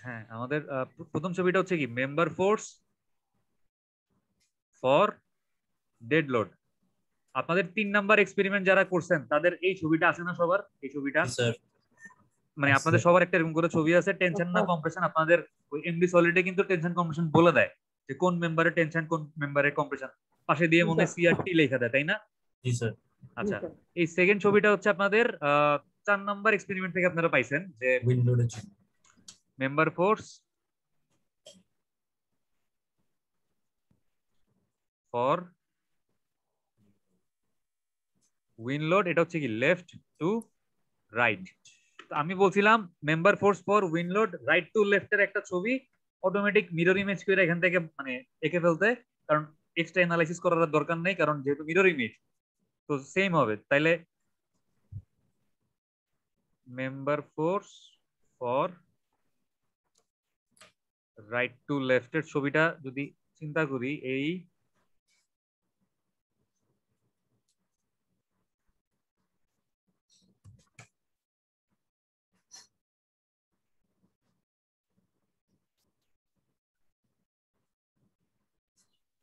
হ্যাঁ, আমাদের প্রথম ছবিটা হচ্ছে কি member force for dead load. আপনাদের 3 নাম্বার এক্সপেরিমেন্ট যারা করছেন তাদের এই ছবিটা আছে না সবার? এই ছবিটা জি স্যার মানে আছে। আপনাদের সবার একটা এরকম করে ছবি আছে, টেনশন না কম্প্রেশন। আপনাদের ওই এমডি সলিডে কিন্তু টেনশন কম্প্রেশন বলে দেয় যে কোন মেম্বারের টেনশন কোন মেম্বারের কম্প্রেশন, পাশে দিয়ে মনে হয় সিআরটি লেখা দেয়, তাই না? জি স্যার আচ্ছা, এই সেকেন্ড ছবিটা হচ্ছে আপনাদের 4 নাম্বার এক্সপেরিমেন্ট থেকে আপনারা পাইছেন যে উইন্ড লোডের জন্য। Member force for win load, এটা হচ্ছে কি লেফট টু রাইট। আমি বলছিলাম member force for win load right to left এর একটা ছবি অটোমেটিক মিরর ইমেজ করে এখান থেকে মানে এঁকে ফেলতে, কারণ এক্সট্রা অ্যানালাইসিস করার দরকার নেই, কারণ যেহেতু মিরর ইমেজ তো সেম হবে। তাইলে member force for right to left এর ছবিটা যদি চিন্তা করি, এই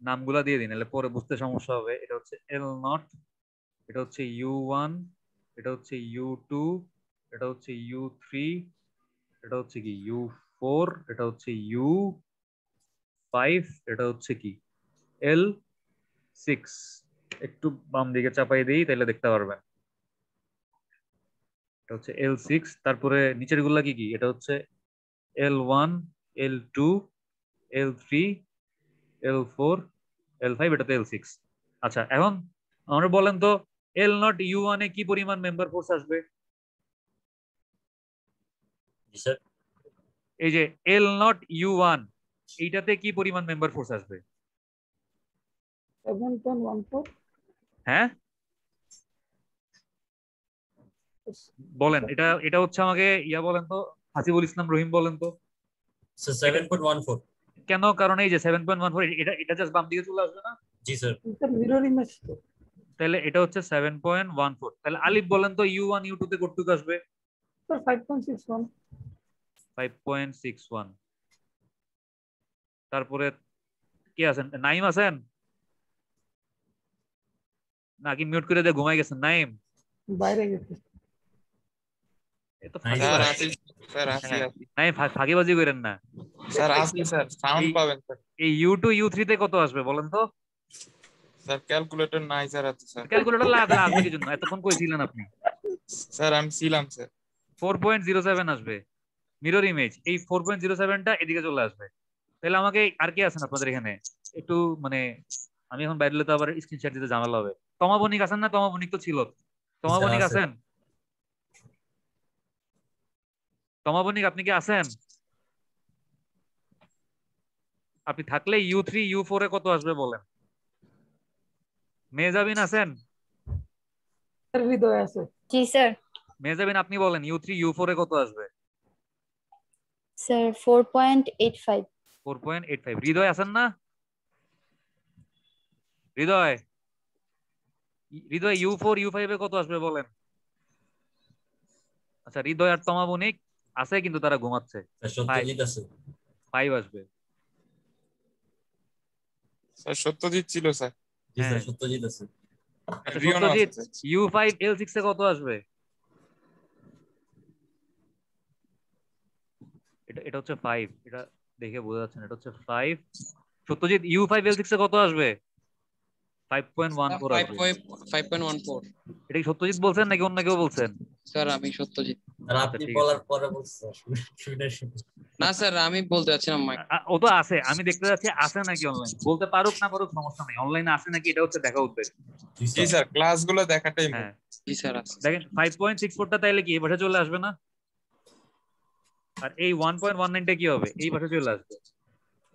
নামগুলা দিয়ে দিন, নাহলে পরে বুঝতে সমস্যা হবে। এটা হচ্ছে এল নট, এটা হচ্ছে ইউ 1, এটা হচ্ছে ইউ 2, এটা হচ্ছে ইউ 3, এটা হচ্ছে কি ইউ 4, এটা হচ্ছে ইউ 5, এটা হচ্ছে কি L6। একটু বাম দিকে চাপাই দিই তাহলে দেখতে পারবেন। এটা হচ্ছে L6, তারপরে নিচের গুলা কি কি, এটা হচ্ছে L1, L2, L3, L4, L5, এটা তো L6। আচ্ছা, এখন আমরা বলেন তো L0 U1 এ কি পরিমাণ মেম্বার ফোর্স আসবে? জি স্যার এই যে L0 U1 এইটাতে কি পরিমাণ মেম্বার ফোর্স আসবে? 7.14। হ্যাঁ বলেন, এটা এটা হচ্ছে আমাকে ইয়া বলেন তো, হাসিবুল ইসলাম রহিম বলেন তো। স্যার এটা 7.14। কেন? কারণ এই যে 7.14 এটা এটা জাস্ট বাম দিকে চলে আসবে না? জি স্যার এটা মিরর ইমেজ তো। তাহলে এটা হচ্ছে 7.14। তাহলে আলিফ বলেন তো ইউ 1 ইউ 2 তে কতটুকু আসবে? স্যার 5.61। 5.61। তারপরে কি আছেন? নাইম আছেন নাকি মিউট করে দিয়ে ঘুমাই গেছেন নাইম? বাইরে গেছে। এ তো নাই স্যার ফাঁকিবাজ। আসি, স্যার আসি হ্যাঁ, আসি নাইম ফাঁকিবাজি করেন না। স্যার আসি স্যার, সাউন্ড এই পাবেন স্যার। এই ইউ 2 ইউ 3 তে কত আসবে বলেন তো? স্যার ক্যালকুলেটর নাই স্যার, আছে স্যার। ক্যালকুলেটর লাগলে আসবে কি জন্য? এতক্ষণ কইছিলেন আপনি? স্যার আমি ছিলাম স্যার। 4.07 আসবে মিরর ইমেজ। এই 4.07টা এদিকে চলে আসবে। তাহলে আমাকে আর কি আছেন আপনাদের এখানে একটু মানে, আমি এখন বাইরে তো আবার স্ক্রিনশট দিতে ঝামেলা হবে। তমাবণিক আছেন না? তমাবণিক তো ছিল। জি স্যার তমাবণিক আছে। আছেন? তমাবণিক আপনি কি আছেন? আপনি থাকলে ইউ 3 ইউ 4 এ কত আসবে বলেন। মেজাবিন আছেন? হৃদয় আছে। জি স্যার। মেজাবিন আপনি বলেন ইউ 3 ইউ 4 এ কত আসবে? স্যার 4.85। 4.85। হৃদয় আছেন না? হৃদয়, হৃদয় ইউ 4 ইউ 5 এ কত আসবে বলেন। আচ্ছা, হৃদয় আর তমাবণিক আছে কিন্তু তারা ঘুমাচ্ছে। স্যার ফাইভ সত্যজিৎ আছে। 5 আসবে। স্যার সত্যজিৎ ছিল স্যার। জি হ্যাঁ, স্যার সত্যজিৎ আছে। আচ্ছা রিয়নও আছে সত্যজিৎ স্যার। ইউ 5 L6 এ কত আসবে? এটা এটা হচ্ছে 5, এটা দেখে বোঝা যাচ্ছে না, এটা হচ্ছে 5। সত্যজিৎ ইউ 5 L6 এ কত আসবে? 5.14 আসবে। 5.14। এটা কি সত্যজিৎ বলছেন নাকি অন্য কেউ বলছেন? স্যার আমি সত্যজিৎ। আর আচ্ছা আপনি ঠিক আছে। বলার পরে বলছি স্যার শুনে শুনে। না স্যার আমি বলতে চাচ্ছিলাম মাইক। ও তো আছে, আমি দেখতে যাচ্ছি আছে নাকি অনলাইন, বলতে পারুক না পারুক সমস্যা নেই, অনলাইনে আছে নাকি এটা হচ্ছে দেখা উদ্দেশ্য। জি জি স্যার স্যার, ক্লাসগুলো দেখাটাই মূল। হ্যাঁ, জি স্যার আছে। দেখেন 5.64টা তাইলে কি এই পাশে চলে আসবে না? আর এই 1.19টা কি হবে? এই পাশে চলে আসবে।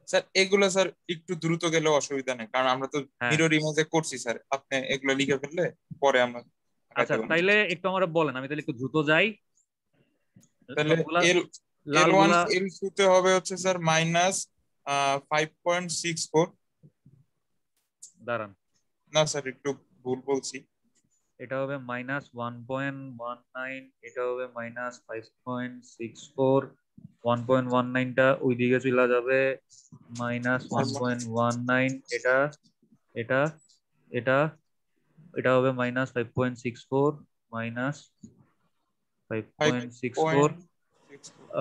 স্যার এগুলো স্যার একটু দ্রুত গেলেও অসুবিধা নেই, কারণ আমরা তো হ্যাঁ, মিরর ইমেজে করছি স্যার। আপনি এগুলো লিখে ফেললে পরে আমরা আচ্ছা দেখাতে পারবো। তাইলে একটু আমরা বলেন, আমি তাহলে একটু দ্রুত যাই। তাহলে সবগুলা এল লাল L1 গুলা L2 তে হবে হচ্ছে স্যার মাইনাস 5.64। দাঁড়ান, না স্যার একটু ভুল বলছি। এটা হবে -1.19, এটা হবে -5.64, 1.19টা ওইদিকে চলে যাবে, মাইনাস 1.19, এটা এটা এটা এটা হবে মাইনাস 5.64, মাইনাস 5.64,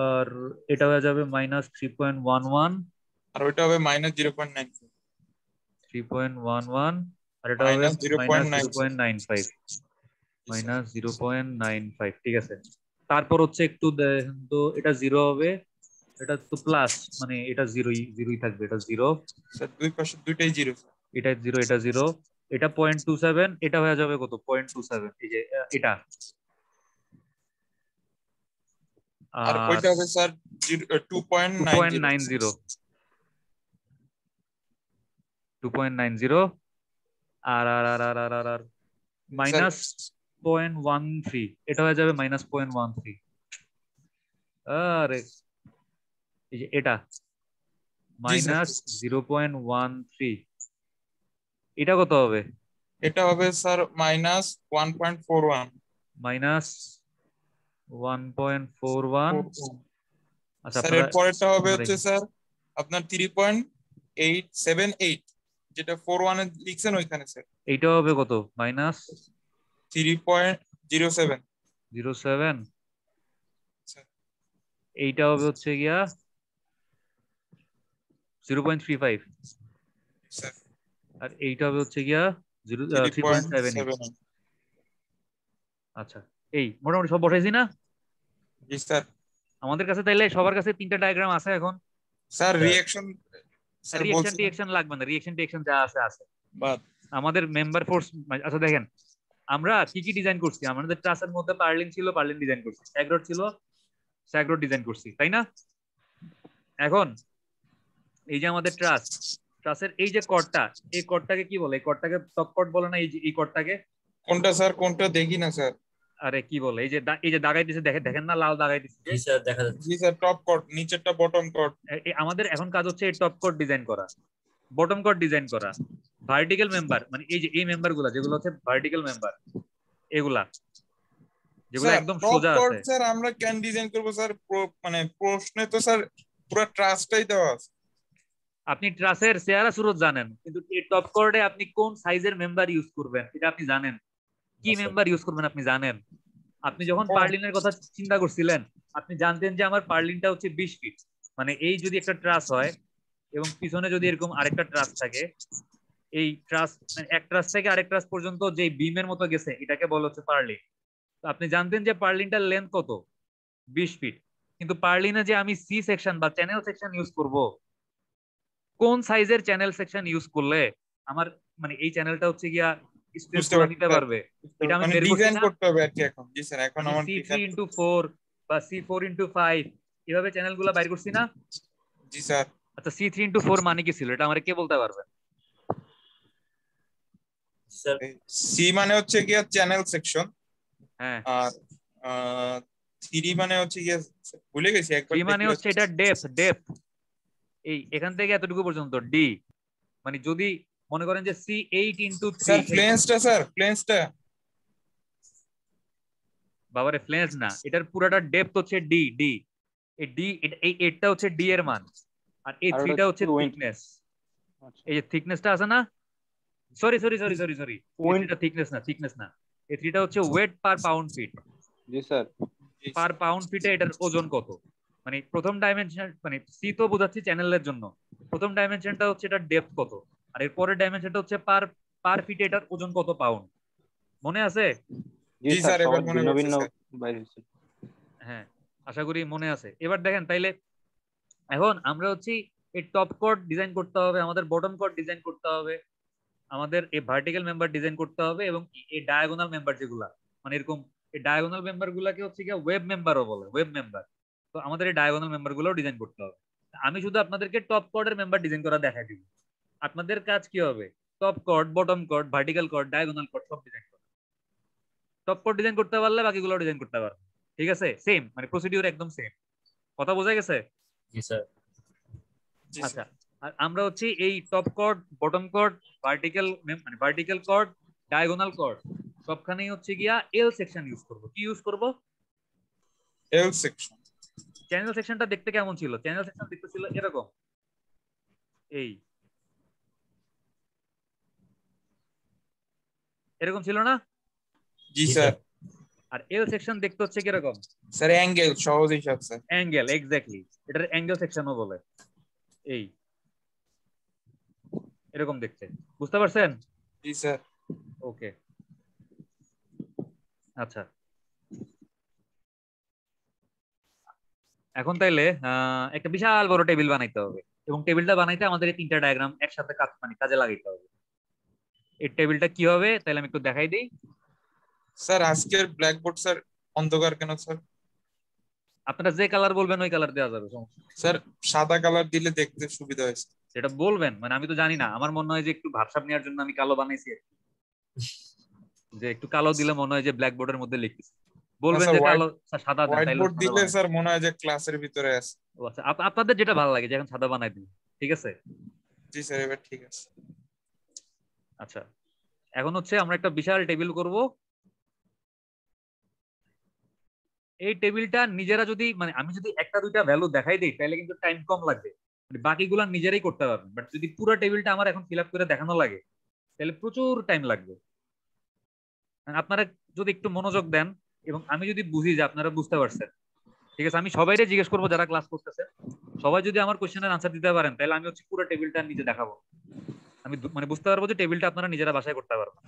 আর এটা হয়ে যাবে মাইনাস 3.11, আর ওইটা হবে মাইনাস 0.95, 3.11, আর এটা হবে মাইনাস মাইনাস 0.95। 0.95, মাইনাস 0.95। ঠিক আছে, তারপর হচ্ছে একটু দেখেন তো, এটা জিরো হবে, এটা তো প্লাস, মানে এটা জিরোই থাকবে, এটা জিরো, স্যার দুই পাশে দুইটাই জিরো। এটা জিরো, এটা জিরো, এটা 0.27, এটা হয়ে যাবে কত 0.27, এই যে এটা, আর আর ওইটা হবে স্যার 2.90। 2.90, আর আর আর আর আর আর আর মাইনাস 0.13, এটা হয়ে যাবে মাইনাস 0.13, আরে এই যে এটা মাইনাস 0.13, এটা কত হবে? এটা হবে স্যার মাইনাস 1.41। মাইনাস 1.41। আচ্ছা, স্যার আপনারা এর পরেরটা হবে মানে হচ্ছে স্যার আপনার 3.878, যেটা 41 এ লিখছেন ওইখানে স্যার এইটা হবে কত? মাইনাস 3.07। 07, এইটা হবে হচ্ছে গিয়া 0.35, স্যার আর এইটা হবে হচ্ছে গিয়া 3.78। 3.78। আচ্ছা, এই মোটামুটি সব বসাইছি না জি স্যার। আমাদের কাছে? তাইলে সবার কাছে তিনটা ডায়াগ্রাম আছে এখন। স্যার রিঅ্যাকশন স্যার রিঅ্যাকশন বলছিলেন টিঅ্যাকশন লাগবে না, রিঅ্যাকশন টিঅ্যাকশন যা আছে আছে। বাদ। আমাদের মেম্বার ফোর্স, আচ্ছা দেখেন আমরা কি কি ডিজাইন করছি। আমাদের ট্রাসের মধ্যে পার্লিন ছিল, পার্লিন ডিজাইন করছি, স্যাগরড ছিল, স্যাগরড ডিজাইন করছি, তাই না? এখন এই যে আমাদের ট্রাসের এই যে কর্ডটা, এই কর্ডটাকে কি বলে? এই কর্ডটাকে টপ কর্ড বলে না? এই যে এই কর্ডটাকে কোনটা স্যার? কোনটা দেখি না স্যার। আরে কি বলে? এই যে এই যে দাগাই দিছে, দেখেন দেখেন না, লাল দাগাই দিছে। জি স্যার দেখা যাচ্ছে। জি স্যার টপ কোড, নিচেরটা বটম কোড। আমাদের এখন কাজ হচ্ছে এই টপ কোড ডিজাইন করা, বটম কোড ডিজাইন করা, ভার্টিক্যাল মেম্বার, মানে এই যে এই মেম্বার গুলা যেগুলো হচ্ছে ভার্টিক্যাল মেম্বার, এগুলা যেগুলো স্যার একদম টপ সোজা কোড আছে। স্যার আমরা কেন ডিজাইন করব স্যার? মানে প্রশ্নে তো স্যার পুরো ট্রাস্টটাই দেওয়া আছে। আপনি ট্রাসের চেহারা সুরত জানেন, কিন্তু এই টপ কোডে আপনি কোন সাইজের মেম্বার ইউজ করবেন এটা আপনি জানেন, কি মেম্বার ইউজ করবেন আপনি জানেন। আপনি যখন পার্লিনের কথা চিন্তা করছিলেন, আপনি জানতেন যে আমার পার্লিনটা হচ্ছে 20 ফিট, মানে এই যদি একটা ট্রাস হয় এবং পিছনে যদি এরকম আরেকটা ট্রাস থাকে, এই ট্রাস এক ট্রাস থেকে আরেক ট্রাস পর্যন্ত যে বিমের মতো গেছে, এটাকে বলা হচ্ছে পার্লিন। তো আপনি জানতেন যে পার্লিনটার লেন্থ কত? 20 ফিট। কিন্তু পার্লিনে যে আমি সি সেকশন বা চ্যানেল সেকশন ইউজ করব, কোন সাইজের চ্যানেল সেকশন ইউজ করলে আমার মানে এই চ্যানেলটা হচ্ছে গিয়া স্ট্রেস বুঝতে গুলো পারছি নিতে স্যার, পারবে, এটা আমি মানে বের করছি ডিজাইন না। করতে হবে আর কি এখন। জি স্যার এখন আমি আমার C3x4 বা C4x5 এভাবে চ্যানেল গুলা বাইর করছি না। জি স্যার। আচ্ছা, C3x4 মানে কি ছিল এটা আমারে কে বলতে পারবে? স্যার সি মানে হচ্ছে গিয়া চ্যানেল সেকশন, হ্যাঁ, আর 3 মানে হচ্ছে গিয়া ভুলে গেছি একবার 3 মানে দেখলে। হচ্ছে এটা ডেপথ, এই এখান থেকে এতটুকু পর্যন্ত ডি, মানে যদি মনে করেন যে C8x3, স্যার ফ্লেন্সটা স্যার ফ্লেন্সটা বাবারে ফ্লেন্স না, এটার পুরাটা ডেপথ হচ্ছে ডি, এই ডি, এই এটটা হচ্ছে ডি এর মান, আর এই 3টা হচ্ছে থিকনেস। এই যে থিকনেসটা আছে না, সরি এই 3টা থিকনেস না, এই 3টা হচ্ছে ওয়েট পার পাউন্ড ফিট। জি স্যার। পার পাউন্ড ফিটে এটার ওজন কত? মানে প্রথম ডাইমেনশন, মানে সি তো বোঝাচ্ছি চ্যানেলের জন্য, প্রথম ডাইমেনশনটা হচ্ছে এটার ডেপথ কত, আর এর পরের ডাইমেনশনটা হচ্ছে পার পার ফিটে এটার ওজন কত পাউন্ড। মনে আছে? জি জি স্যার, স্যার এবার সবার মনে ভিন্ন পড়ছে ভিন্ন স্যার। বাইর হয়েছে। হ্যাঁ, আশা করি মনে আছে। এবার দেখেন তাইলে এখন আমরা হচ্ছে এই টপ কোড ডিজাইন করতে হবে, আমাদের বটম কোড ডিজাইন করতে হবে, আমাদের এই ভার্টিক্যাল মেম্বার ডিজাইন করতে হবে, এবং এই ডায়াগোনাল মেম্বার যেগুলা মানে এরকম, এই ডায়াগোনাল মেম্বার গুলাকে হচ্ছে কি ওয়েব মেম্বারও বলে, ওয়েব মেম্বার। তো আমাদের এই ডায়াগোনাল মেম্বার গুলো ডিজাইন করতে হবে। আমি শুধু আপনাদেরকে টপ কোডের মেম্বার ডিজাইন করা দেখাই দিব, আপনাদের কাজ কি হবে? Top code, bottom code, vertical code, diagonal code সব ডিজাইন করা। টপ কোড ডিজাইন করতে পারলে বাকিগুলো ডিজাইন করতে পারবে। ঠিক আছে? সেম, মানে প্রসিডিউর একদম সেম। কথা বোঝা গেছে? জি স্যার। আচ্ছা, আর আমরা হচ্ছে এই top code, bottom code, vertical মানে ভার্টিক্যাল কোড, ডায়াগোনাল কোড সবখানেই হচ্ছে গিয়া এল সেকশন ইউজ করব। কি ইউজ করব? এল সেকশন। চ্যানেল সেকশনটা দেখতে কেমন ছিল? চ্যানেল সেকশন দেখতে ছিল এরকম, এই এরকম ছিল না? জি জি, স্যার। স্যার। আর এল সেকশন দেখতে হচ্ছে কিরকম? স্যার অ্যাঙ্গেল সহজ হিসাব স্যার। অ্যাঙ্গেল, এক্স্যাক্টলি, এটার অ্যাঙ্গেল সেকশনও বলে। এই এরকম দেখতে, বুঝতে পারছেন? জি স্যার। ওকে, আচ্ছা। এখন তাইলে একটা বিশাল বড় টেবিল বানাইতে হবে, এবং টেবিলটা বানাইতে আমাদের এই তিনটা ডায়াগ্রাম একসাথে কাজে লাগাইতে হবে। এই টেবিলটা কি হবে তাহলে আমি একটু দেখাই দিই। স্যার আজকের ব্ল্যাকবোর্ড স্যার অন্ধকার কেন স্যার? আপনারা যে কালার বলবেন ওই কালার দেওয়া যাবে, সমস্যা নেই। স্যার সাদা কালার দিলে দেখতে সুবিধা হয় স্যার। যেটা বলবেন, মানে আমি তো জানি না, আমার মনে হয় যে একটু ভাবসাব নেওয়ার জন্য আমি কালো বানাইছি আর কি। যে একটু কালো দিলে মনে হয় যে ব্ল্যাক বোর্ডের মধ্যে লিখতেছি। না বলবেন স্যার, যে কালো সাদা দেন, হোয়াইট তাইলে বোর্ড সাদা দিলে বানাই। স্যার মনে হয় যে ক্লাসের ভিতরে আছে। ও আচ্ছা, আপনাদের যেটা ভালো লাগে যে এখন সাদা বানাই দিন, ঠিক আছে। জি স্যার, এবার ঠিক আছে। আচ্ছা, এখন হচ্ছে আমরা একটা বিশাল টেবিল করব। এই টেবিলটা নিজেরা যদি, মানে আমি যদি একটা দুইটা ভ্যালু দেখাই দিই তাহলে কিন্তু টাইম কম লাগবে, মানে বাকিগুলো নিজেরাই করতে পারবেন। বাট যদি পুরো টেবিলটা আমার এখন ফিল আপ করে দেখানো লাগে তাহলে প্রচুর টাইম লাগবে। মানে আপনারা যদি একটু মনোযোগ দেন এবং আমি যদি বুঝি যে আপনারা বুঝতে পারছেন, ঠিক আছে, আমি সবাইকে জিজ্ঞেস করবো যারা ক্লাস করতেছে, সবাই যদি আমার কোশ্চেনের আনসার দিতে পারেন তাহলে আমি হচ্ছে পুরো টেবিলটা নিজে দেখাবো। আমি মানে বুঝতে পারবো যে টেবিলটা আপনারা নিজেরা বাসায় করতে পারবেন।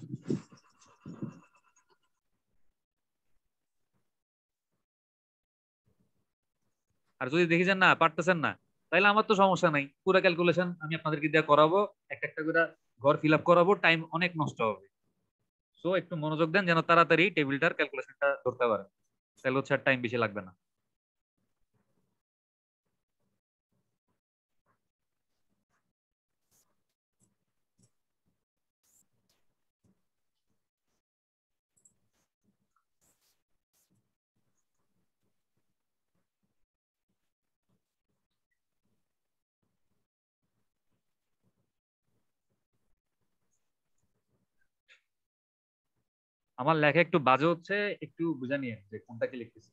আর যদি দেখি যে না পারতেছেন না, তাহলে আমার তো সমস্যা নাই, পুরো ক্যালকুলেশন আমি আপনাদেরকে দিয়ে করাবো, একটা একটা করে ঘর ফিল আপ করাবো, টাইম অনেক নষ্ট হবে। সো একটু মনোযোগ দেন যেন তাড়াতাড়ি টেবিলটার ক্যালকুলেশনটা ধরতে পারেন, তাহলে হচ্ছে আর টাইম বেশি লাগবে না। আমার লেখা একটু বাজে হচ্ছে, একটু বুঝে নিয়ে যে কোনটা কি লিখতেছি।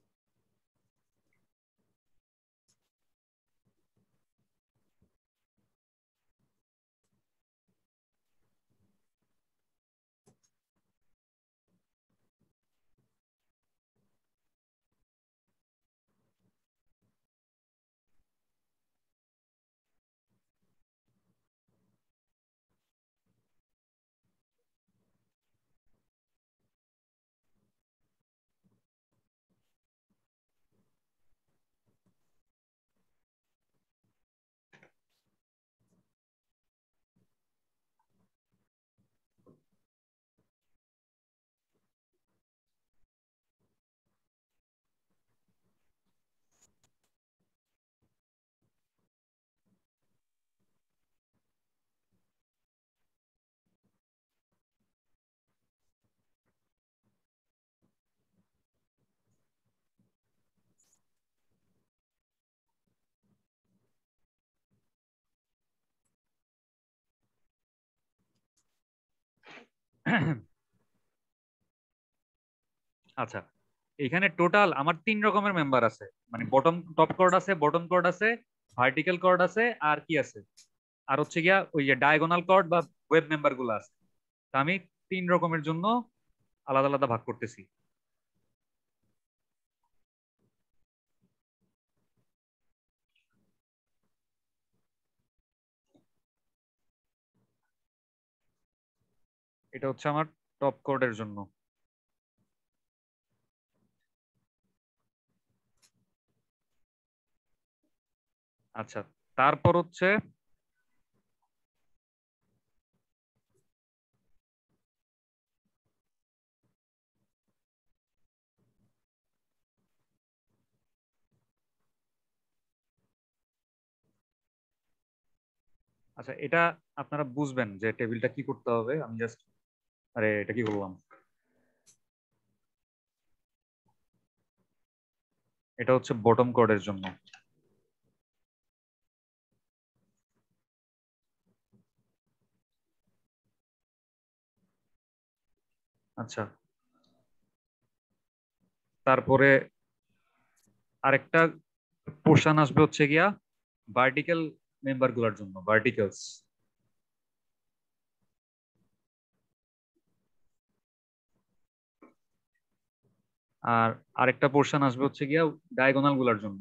আচ্ছা, এখানে টোটাল আমার 3 রকমের মেম্বার আছে, মানে বটম টপ কর্ড আছে, বটম কর্ড আছে, ভার্টিক্যাল কর্ড আছে, আর কি আছে, আর হচ্ছে গিয়া ওই যে ডায়াগোনাল কর্ড বা ওয়েব মেম্বার গুলো আছে। তা আমি 3 রকমের জন্য আলাদা আলাদা ভাগ করতেছি। এটা হচ্ছে আমার টপ কোডের জন্য। আচ্ছা, তারপর হচ্ছে আচ্ছা, এটা আপনারা বুঝবেন যে টেবিলটা কি করতে হবে। আমি জাস্ট, আরে এটা কি বললাম, এটা হচ্ছে বটম কোডের জন্য। আচ্ছা, তারপরে আরেকটা পোর্শন আসবে হচ্ছে গিয়া ভার্টিক্যাল মেম্বার গুলার জন্য, ভার্টিক্যালস। আর আরেকটা পোর্শন আসবে হচ্ছে গিয়া ডায়াগোনাল গুলার জন্য।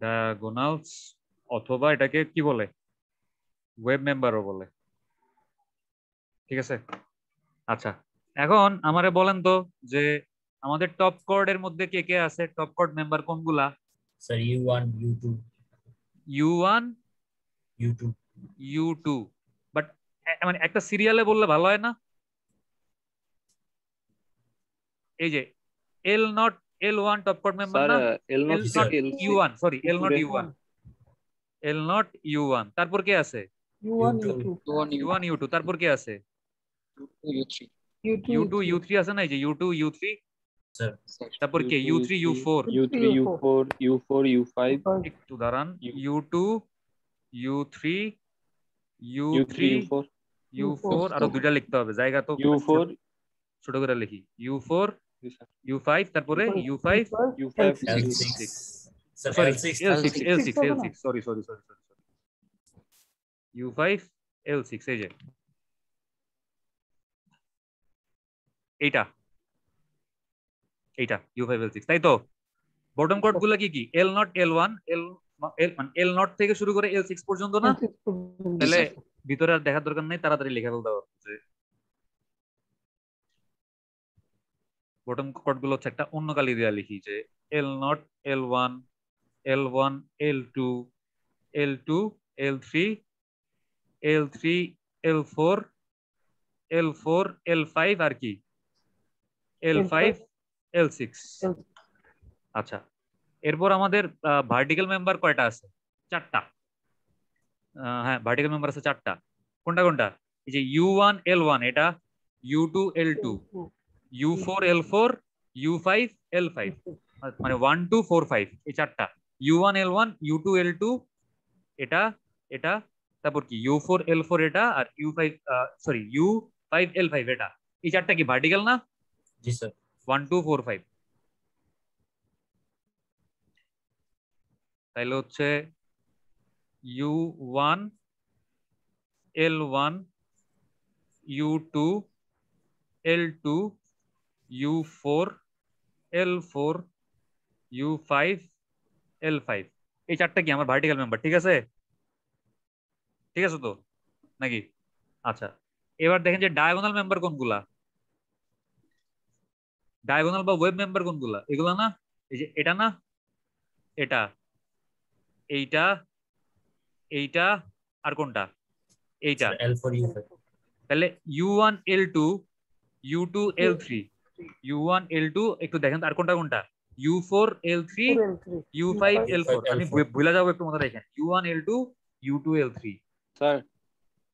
ডায়াগোনালস অথবা এটাকে কি বলে, ওয়েব মেম্বারও বলে। ঠিক আছে, আচ্ছা এখন আমারে বলেন তো যে আমাদের টপ কোডের মধ্যে কে কে আছে, টপ কোড মেম্বার কোনগুলা? Sir U1 U2 U1 U2 U2, but মানে একটা সিরিয়ালে বললে ভালো হয় না? এই যে L0 L1 top code member sir না, L0 L0 থেকে L6 U1, সরি L0 উপরে U1, L0 U1, তারপর কে আছে? U1 U2 U2 U1 U1 U2, তারপর কে আছে? U3 U2 U2 U3 আছে না, এই যে U2 U3, স্যার তারপর কে? U3 U4, U3 U4 U4 U5 একটু দাঁড়ান, U2 U3 U3 U4 U4, আরো দুইটা লিখতে হবে, জায়গা তো U4 ছোট করে লিখি, U4 U5, তারপরে U5 U5 L6 sir sorry L6 L6 L6 হবে না? L6 সরি U5 L6, এই যে এইটা U5 L6, তাই তো? বটম কোড গুলো কি কি? L0 L1 মানে L0 থেকে শুরু করে L6 পর্যন্ত না? তাহলে ভিতরে আর দেখার দরকার নাই, তাড়াতাড়ি লিখে ফেলতে হবে যে বটম কোড গুলো হচ্ছে একটা অন্য কালি দিয়ে লিখি, যে L0 L1 L1 L2 L2 L3 L3 L4 L4 L5 আর কি L5 L6। আচ্ছা, এরপর আমাদের ভার্টিক্যাল মেম্বার কয়টা আছে? 4টা। হ্যাঁ, ভার্টিক্যাল মেম্বার আছে 4টা। কোনটা কোনটা? এই যে U1 L1 এটা, U2 L2 U4 L4 U5 L5, মানে 1 2 4 5, এই 4টা U1 L1 U2 L2 এটা এটা, তারপর কি U4 L4 এটা, আর U5 সরি U5 L5 এটা, এই 4টা কি ভার্টিক্যাল না? জি স্যার 1 2 4 5। তাইলে হচ্ছে U1 L1 U2 L2 U4 L4 U5 L5, এই 4টা কি আমার ভার্টিক্যাল মেম্বার? ঠিক আছে, ঠিক আছে তো নাকি? আচ্ছা, এবার দেখেন যে ডায়াগোনাল মেম্বার কোনগুলা, ডায়াগোনাল বা ওয়েব মেম্বার কোনগুলা? এগুলা না, এই যে এটা না, এটা, এইটা, এইটা, আর কোনটা? এইটা। স্যার L4 U5 তাহলে U1 L2 U2 L3 U1 L2, একটু দেখেন আর কোনটা কোনটা? U4 L3 U5 L4, আমি ভুলে যাবো একটু, মনে রাখেন U1 L2 U2 L3। Sir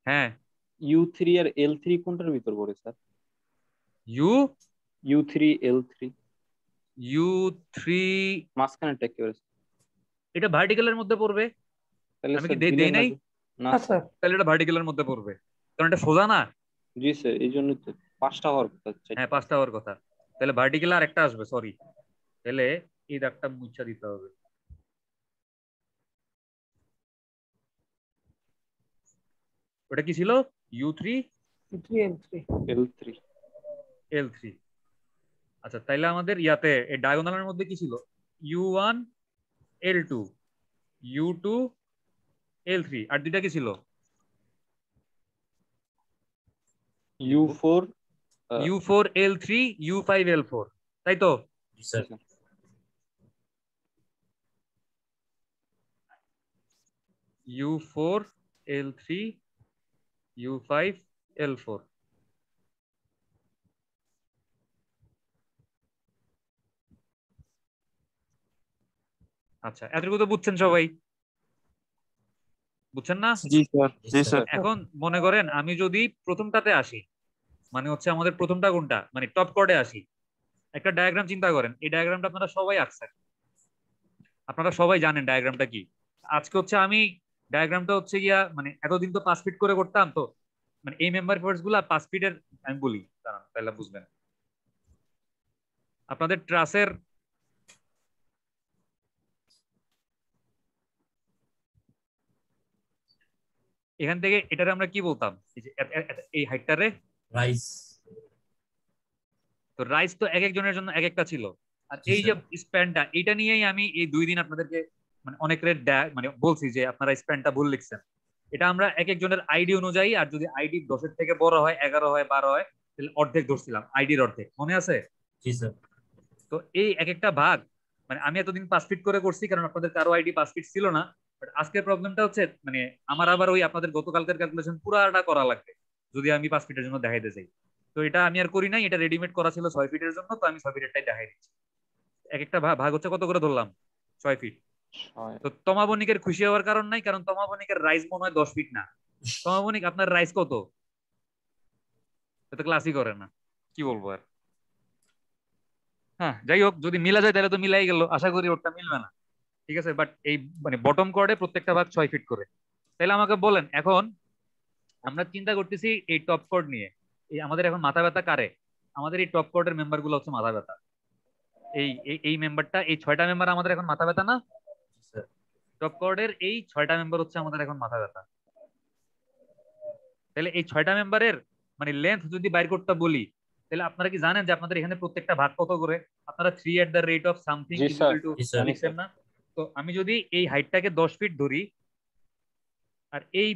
হ্যাঁ, U3 আর L3 কোনটার ভিতর পড়ে স্যার? U3 L3 U3 মাঝখানেরটা কি পড়ে? এটা ভার্টিক্যালের মধ্যে পড়বে। তাহলে আমি কি স্যার দেই দিলেন নাই? না স্যার তাহলে এটা ভার্টিক্যালের মধ্যে পড়বে, কারণ এটা সোজা না। জি স্যার, এই জন্য তো 5টা হওয়ার কথা। হ্যাঁ, 5টা হওয়ার কথা। তাহলে ভার্টিক্যাল আর একটা আসবে, সরি, তাহলে এই দাগটা মুছা দিতে হবে। ওটা কি ছিল? U3 L3 L3। আচ্ছা, তাইলে আমাদের ইয়াতে এই ডায়াগোনালের মধ্যে কি ছিল? U1 L2 U2 L3, আর দুইটা কি ছিল? U4 U4 L3 U5 L4, তাই তো? জি sir U4 L3 U5 L4। আচ্ছা, এতটুকু তো বুঝছেন সবাই? বুঝছেন না? জি স্যার, জি স্যার। এখন মনে করেন আমি যদি প্রথমটাতে আসি, মানে হচ্ছে আমাদের প্রথমটা কোনটা, মানে টপ কোডে আসি, একটা ডায়াগ্রাম চিন্তা করেন, এই ডায়াগ্রামটা আপনারা সবাই আঁকছেন, আপনারা সবাই জানেন ডায়াগ্রামটা কি। আজকে হচ্ছে আমি ডায়াগ্রামটা হচ্ছে গিয়া মানে এতদিন তো 5 ফিট করে করতাম, তো মানে এই মেম্বার ফোর্স গুলা 5 ফিটের আমি বলি, দাঁড়ান তাহলে বুঝবেন। আপনাদের ট্রাসের এখান থেকে এটারে আমরা কি বলতাম, এই যে এই হাইটটারে রাইস। তো রাইস তো এক একজনের জন্য এক একটা ছিল। আর জি, এই যে স্যার। স্প্যানটা, এটা নিয়েই আমি এই 2 দিন আপনাদেরকে মানে অনেক মানে বলছি যে আপনারা স্প্যানটা ভুল লিখছেন। এটা আমরা এক একজনের আইডি অনুযায়ী, আর যদি আইডি 10-এর থেকে বড় হয়, 11 হয়, 12 হয়, তাহলে অর্ধেক ধরছিলাম, আইডির অর্ধেক, মনে আছে? জি স্যার। তো এই এক একটা ভাগ মানে আমি এতদিন 5 ফিট করে করছি কারণ আপনাদের কারো আইডি 5 ফিট ছিল না। বাট আজকের প্রবলেমটা হচ্ছে মানে আমার আবার ওই আপনাদের গতকালকের ক্যালকুলেশন পুরাটা করা লাগবে যদি আমি 5 ফিটের জন্য দেখাইতে চাই। তো এটা আমি আর করি নাই, এটা রেডিমেড করা ছিল 6 ফিটের জন্য, তো আমি 6 ফিটেরটাই দেখাই দিচ্ছি। এক একটা ভাগ হচ্ছে কত করে ধরলাম, 6 ফিট। তো তমাবনিকের খুশি হওয়ার কারণ নাই, কারণ তমাবনিকের রাইজ মনে হয় 10 ফিট না। তমাবনিক আপনার রাইজ কত? এটা ক্লাসই করে না, কি বলবো আর। হ্যাঁ যাই হোক, যদি মিলা যায় তাহলে তো মিলাই গেল, আশা করি ওরটা মিলবে না, ঠিক আছে। বাট এই মানে বটম কর্ডে প্রত্যেকটা ভাগ 6 ফিট করে। তাহলে আমাকে বলেন, এখন আমরা চিন্তা করতেছি এই টপ কর্ড নিয়ে, এই আমাদের এখন মাথা ব্যথা কারে? আমাদের এই টপ কর্ডের মেম্বার গুলো হচ্ছে মাথা ব্যথা। এই এই মেম্বারটা, এই 6টা মেম্বার আমাদের এখন মাথা ব্যথা না? স্যার। টপ কর্ডের এই 6টা মেম্বার হচ্ছে আমাদের এখন মাথা ব্যথা। তাহলে এই 6টা মেম্বারের মানে লেন্থ যদি বাইর করতে বলি, তাহলে আপনারা কি জানেন যে আপনাদের এখানে প্রত্যেকটা ভাগ কত করে? আপনারা 3 @ something জি স্যার, জি স্যার। লিখছেন না? তো আমি যদি এই হাইটটাকে 10 ফিট ধরি, আর এই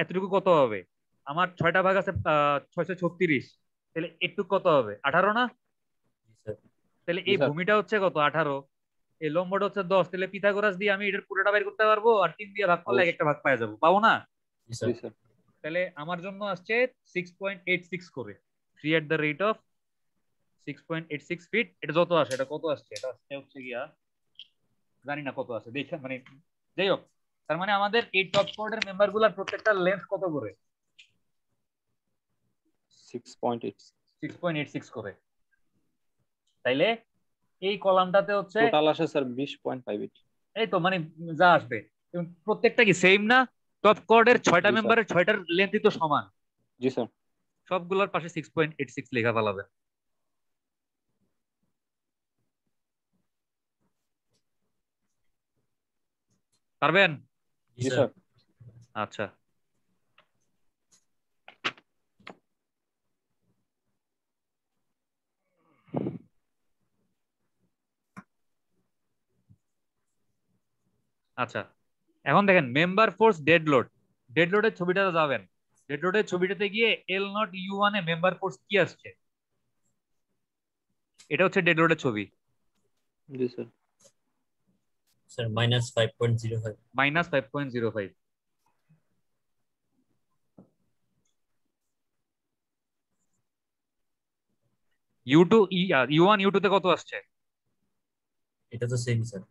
এতটুকু কত হবে? আমার 6টা ভাগ আছে 636, তাহলে একটু কত হবে? 18 না? জি স্যার। তাহলে জি এই স্যার। ভূমিটা হচ্ছে কত? 18। এই লম্বটা হচ্ছে 10, তাহলে পিথাগোরাস দিয়ে আমি এটার পুরোটা বের করতে পারবো, আর 3 দিয়ে ভাগ করলে এক একটা ভাগ পাওয়া যাবো, পাবো না? জি স্যার। জি স্যার। তাহলে আমার জন্য আসছে 6.86 করে, 3/6.86 ফিট। এটা যত আসে, এটা কত আসছে? এটা আসছে হচ্ছে গিয়া জানি না কত আছে, দেখেন মানে যাই হোক। তার মানে আমাদের এই টপ কোডের মেম্বার গুলার প্রত্যেকটা লেন্থ কত করে? 6.86 করে। তাইলে এই কলামটাতে হচ্ছে টোটাল আসে স্যার 20.58। এই তো মানে যা আসবে এবং প্রত্যেকটা কি সেম না? টপ কোডের 6টা জি স্যার। মেম্বারের 6টার লেন্থই তো সমান, জি স্যার। সবগুলোর পাশে 6.86 লেখা ফেলাবে। পারবেন? জি জি স্যার। স্যার। আচ্ছা, আচ্ছা এখন দেখেন member force dead load. Dead লোডের ছবিটাতে যাবেন, ডেড লোডের ছবিটাতে গিয়ে L0U1 এ মেম্বার ফোর্স কি আসছে? এটা হচ্ছে ডেড লোডের ছবি। জি sir. Sir -5.05। -5.05। U2 U1 U2 তে কত আসছে? এটা তো সেম স্যার,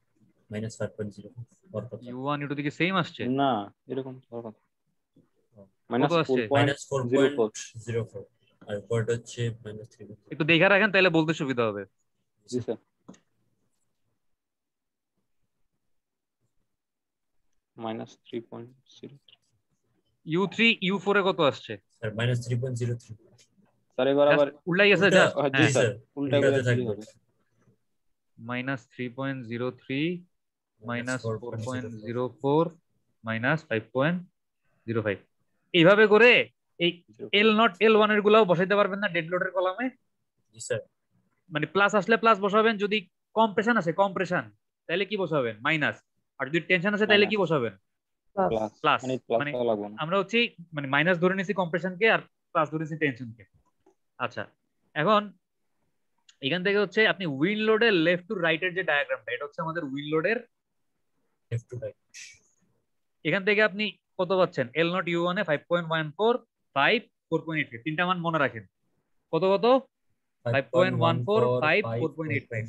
-5.0 ওর কথা। U1 U2 থেকে সেম আসছে? না, এরকম তো হওয়ার কথা। কত আসছে? -4.04। -4.04 আর পরেরটা হচ্ছে -3। একটু দেখে রাখেন তাহলে বলতে সুবিধা হবে। জি স্যার। -3.0। U3 U4 এ কত আসছে? স্যার -3.03। স্যার এবার আবার উল্টাই গেছে উল্টা, জাস্ট। জি হ্যাঁ, স্যার, উল্টা করে উল্টাতে দিলেই থাকবে। হবে। -3.03 -4.04 -4.04 -5.05। এইভাবে করে এই L0 L1 এর গুলাও বসাইতে পারবেন না ডেড লোডের কলামে? জি স্যার। মানে প্লাস আসলে প্লাস বসাবেন, যদি কম্প্রেশন আসে কম্প্রেশন তাহলে কি বসাবেন? মাইনাস। আর যদি টেনশন আসে তাহলে কি বসাবেন? Plus plus, plus. মানে প্লাস মানে লাগবে না। আমরা হচ্ছে মানে মাইনাস ধরে নিছি কম্প্রেশনকে, আর প্লাস ধরে নিছি টেনশনকে। আচ্ছা এখন এখান থেকে হচ্ছে আপনি উইন্ড লোডের লেফট টু রাইটের যে ডায়াগ্রামটা, এটা হচ্ছে আমাদের উইন্ড লোডের লেফট টু রাইট। এখান থেকে আপনি কত পাচ্ছেন? L0U1 এ 5.14 5 4.85, তিনটা মান মনে রাখেন। কত কত? 5.14 5 4.85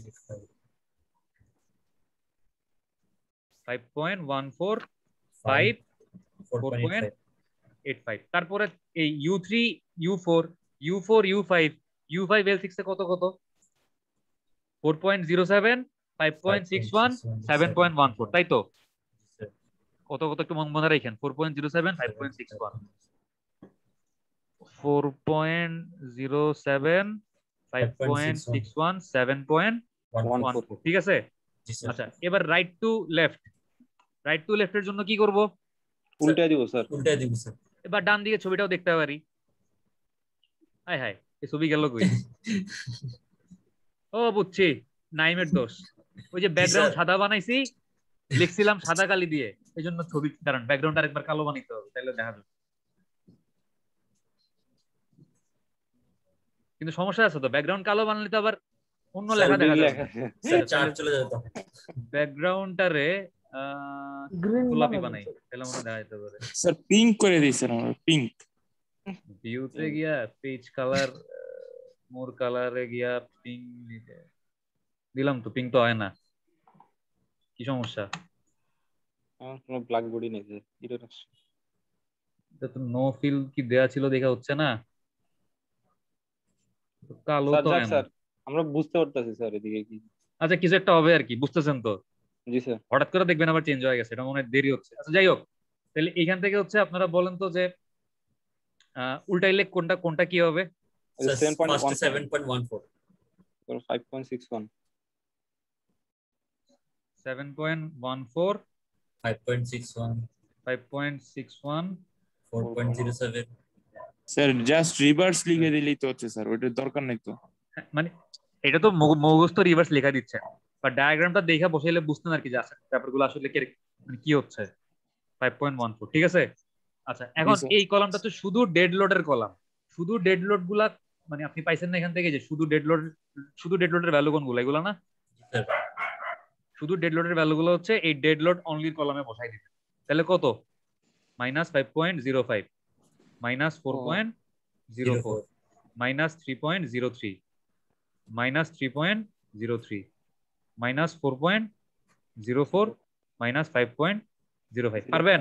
5.14 5 4.85। তারপরে এই U3 U4 U4 U5 U5 L6 এ কত কত? 4.07, 5.61, 7.14, তাই তো? কত কত একটু মনে রাখেন। 4.07, 5.61, 4.07, 5.61, 7.14, ঠিক আছে? আচ্ছা, এবার right to left. Right to লেফটের জন্য কি করব? উল্টে দিব স্যার। উল্টে দিব স্যার। এবার ডান দিকে ছবিটাও দেখতে পারি। হাই হাই, এই ছবি গেল কই? ও বুঝছি, নাইমের দোষ। ওই যে ব্যাকগ্রাউন্ড সাদা বানাইছি, লিখছিলাম সাদা কালি দিয়ে, এই জন্য ছবি, কারণ ব্যাকগ্রাউন্ড আরেকবার কালো বানাইতে হবে, তাইলে দেখা যাবে। কিন্তু সমস্যা আছে তো, ব্যাকগ্রাউন্ড কালো বানালে তো আবার অন্য লেখা দেখা যাবে। চার্ট চলে যাবে তখন। ব্যাকগ্রাউন্ডটারে গ্রিন গোলাপি বানাই, তাহলে মনে দেখা যেতে পারে। স্যার পিঙ্ক করে দিই স্যার, আমরা পিঙ্ক। ভিউতে গিয়া পেজ কালার, মোর কালারে গিয়া পিঙ্ক দিলাম, তো পিঙ্ক তো হয় না, কি সমস্যা? আমার কোনো ব্ল্যাক বডি নেই স্যার, এটা এটা তো নো ফিল কি দেয়া ছিল, দেখা হচ্ছে না, কালো স্যার তো যাক হয় না। স্যার, আমরা বুঝতে পারতেছি স্যার এদিকে কি। আচ্ছা, কিছু একটা হবে আর কি, বুঝতেছেন তো? জি স্যার। হঠাৎ করে দেখবেন আবার চেঞ্জ হয়ে গেছে, এটা মনে হয় দেরি হচ্ছে। আচ্ছা যাই হোক, তাহলে এইখান থেকে হচ্ছে আপনারা বলেন তো যে উল্টাইলে কোনটা কোনটা কি হবে? 7.14 5.61 7.14, 5.61, 5.61, 4.07। স্যার জাস্ট রিভার্স লিখে দিলেই তো হচ্ছে স্যার, ওইটার দরকার নেই তো। মানে এটা তো মুখস্থ রিভার্স লেখা দিচ্ছে, বা ডায়াগ্রামটা দেখে বসাইলে বুঝতেন আর কি, যে ব্যাপারগুলো আসলে মানে কি হচ্ছে। 5.14, ঠিক আছে। আচ্ছা, এখন এই কলামটা তো শুধু ডেড লোডের কলাম। শুধু ডেড লোড গুলা মানে আপনি পাইছেন না এখান থেকে, যে শুধু ডেড লোডের ভ্যালু কোনগুলো, এগুলো না? শুধু ডেড লোডের ভ্যালু গুলো হচ্ছে এই ডেড লোড অনলি কলামে বসাই দিবেন। তাহলে কত? -5.05, -4.04, -3.03, -3.03, -4.04, -5.05। পারবেন?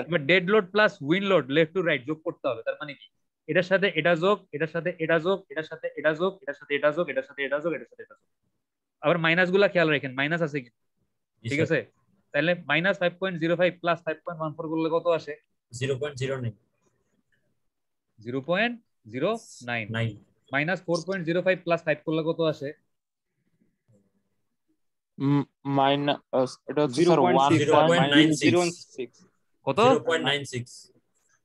এবার dead load plus win load left to right যোগ করতে হবে। তার মানে কি? এটার সাথে এটা যোগ, এটার সাথে এটা যোগ, এটার সাথে এটা যোগ, এটার সাথে এটা যোগ, এটার সাথে এটা যোগ, এটার সাথে এটা যোগ। আবার মাইনাস গুলা খেয়াল রাখেন, মাইনাস আছে কি, ঠিক আছে? তাহলে -5.05 প্লাস 5.14 করলে কত আসে? 0.09, 0.09। -4.05 প্লাস 5 করলে কত আসে? মাইনাস এটা হচ্ছে স্যার 0.96, কত? 0.96,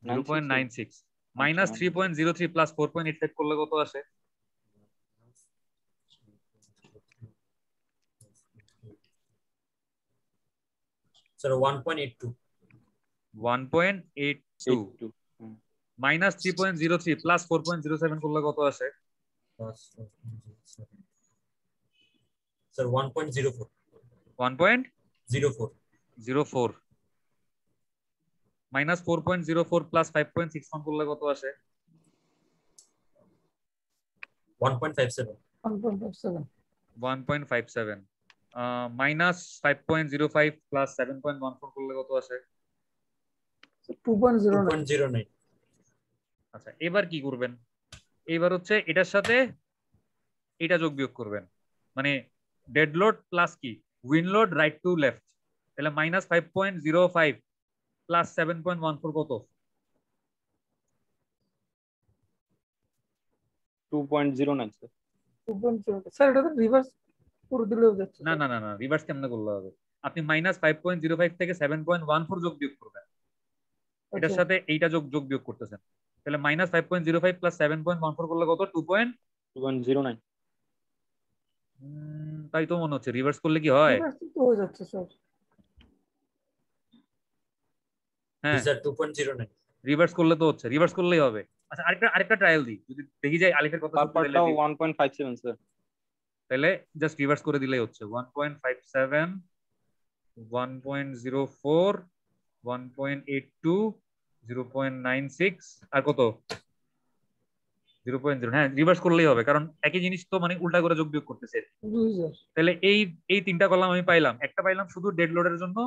0.96। -3.03 প্লাস 4.85 করলে কত আসে? স্যার 1.82, 1.82। -3.03 প্লাস 4.07 করলে কত আসে? স্যার 1.04, 1.04। -4.04 প্লাস 5.61 করলে কত আসে? 1.57, 1.57 -5.05 প্লাস 7.14 করলে কত আসে? 2.09 2.09। আচ্ছা, এবার কি করবেন? এবার হচ্ছে এটার সাথে এটা যোগ বিয়োগ করবেন, মানে ডেড লোড প্লাস কি win load right to left. তাহলে -5.05 প্লাস 7.14 কত? 2.09 স্যার। 2.0 স্যার, এটা তো রিভার্স করে দিলেও যাচ্ছে। না না না না, রিভার্স কেমনে করলে হবে? আপনি -5.05 থেকে 7.14 যোগ বিয়োগ করবেন, এটার সাথে এইটা যোগ যোগ বিয়োগ করতেছেন। তাহলে -5.05 প্লাস 7.14 করলে কত? 2.09। তাই তো মনে হচ্ছে, রিভার্স করলে কি হয়? রিভার্স তো হয়ে যাচ্ছে স্যার। হ্যাঁ স্যার 2.09। রিভার্স করলে তো হচ্ছে, রিভার্স করলেই হবে। আচ্ছা, আরেকটা ট্রায়াল দিই, যদি দেখি যায় আলিফের কথা সত্যি, তারপরটাও 1.57 স্যার। তাহলে জাস্ট রিভার্স করে দিলেই হচ্ছে। 1.57, 1.04, 1.82, 0.96 আর কত? 0.0। হ্যাঁ, রিভার্স করলেই হবে, কারণ একই জিনিস তো, মানে উল্টা করে যোগ বিয়োগ করতেছে। তাহলে এই তিনটা কলাম আমি পাইলাম। একটা পাইলাম শুধু ডেড লোডের জন্য,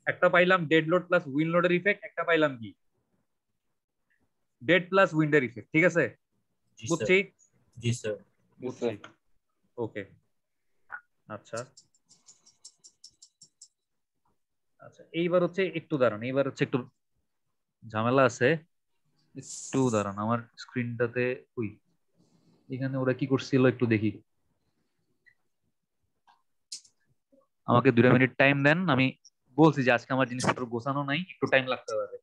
একটা পাইলাম ডেড লোড প্লাস উইন লোডের ইফেক্ট, একটা পাইলাম কি ডেড প্লাস উইন্ডের ইফেক্ট। ঠিক আছে, বুঝছি? জি স্যার। বুঝছি, ওকে। আচ্ছা আচ্ছা, এইবার হচ্ছে একটু দাঁড়ান, এইবার হচ্ছে একটু ঝামেলা আছে, একটু দাঁড়ান আমার স্ক্রিনটাতে। ওই এখানে ওরা কি করছিল একটু দেখি, আমাকে 2 মিনিট টাইম দেন। আমি বলছি যে আজকে আমার জিনিসপত্র গোছানো নাই, একটু টাইম লাগতে পারে।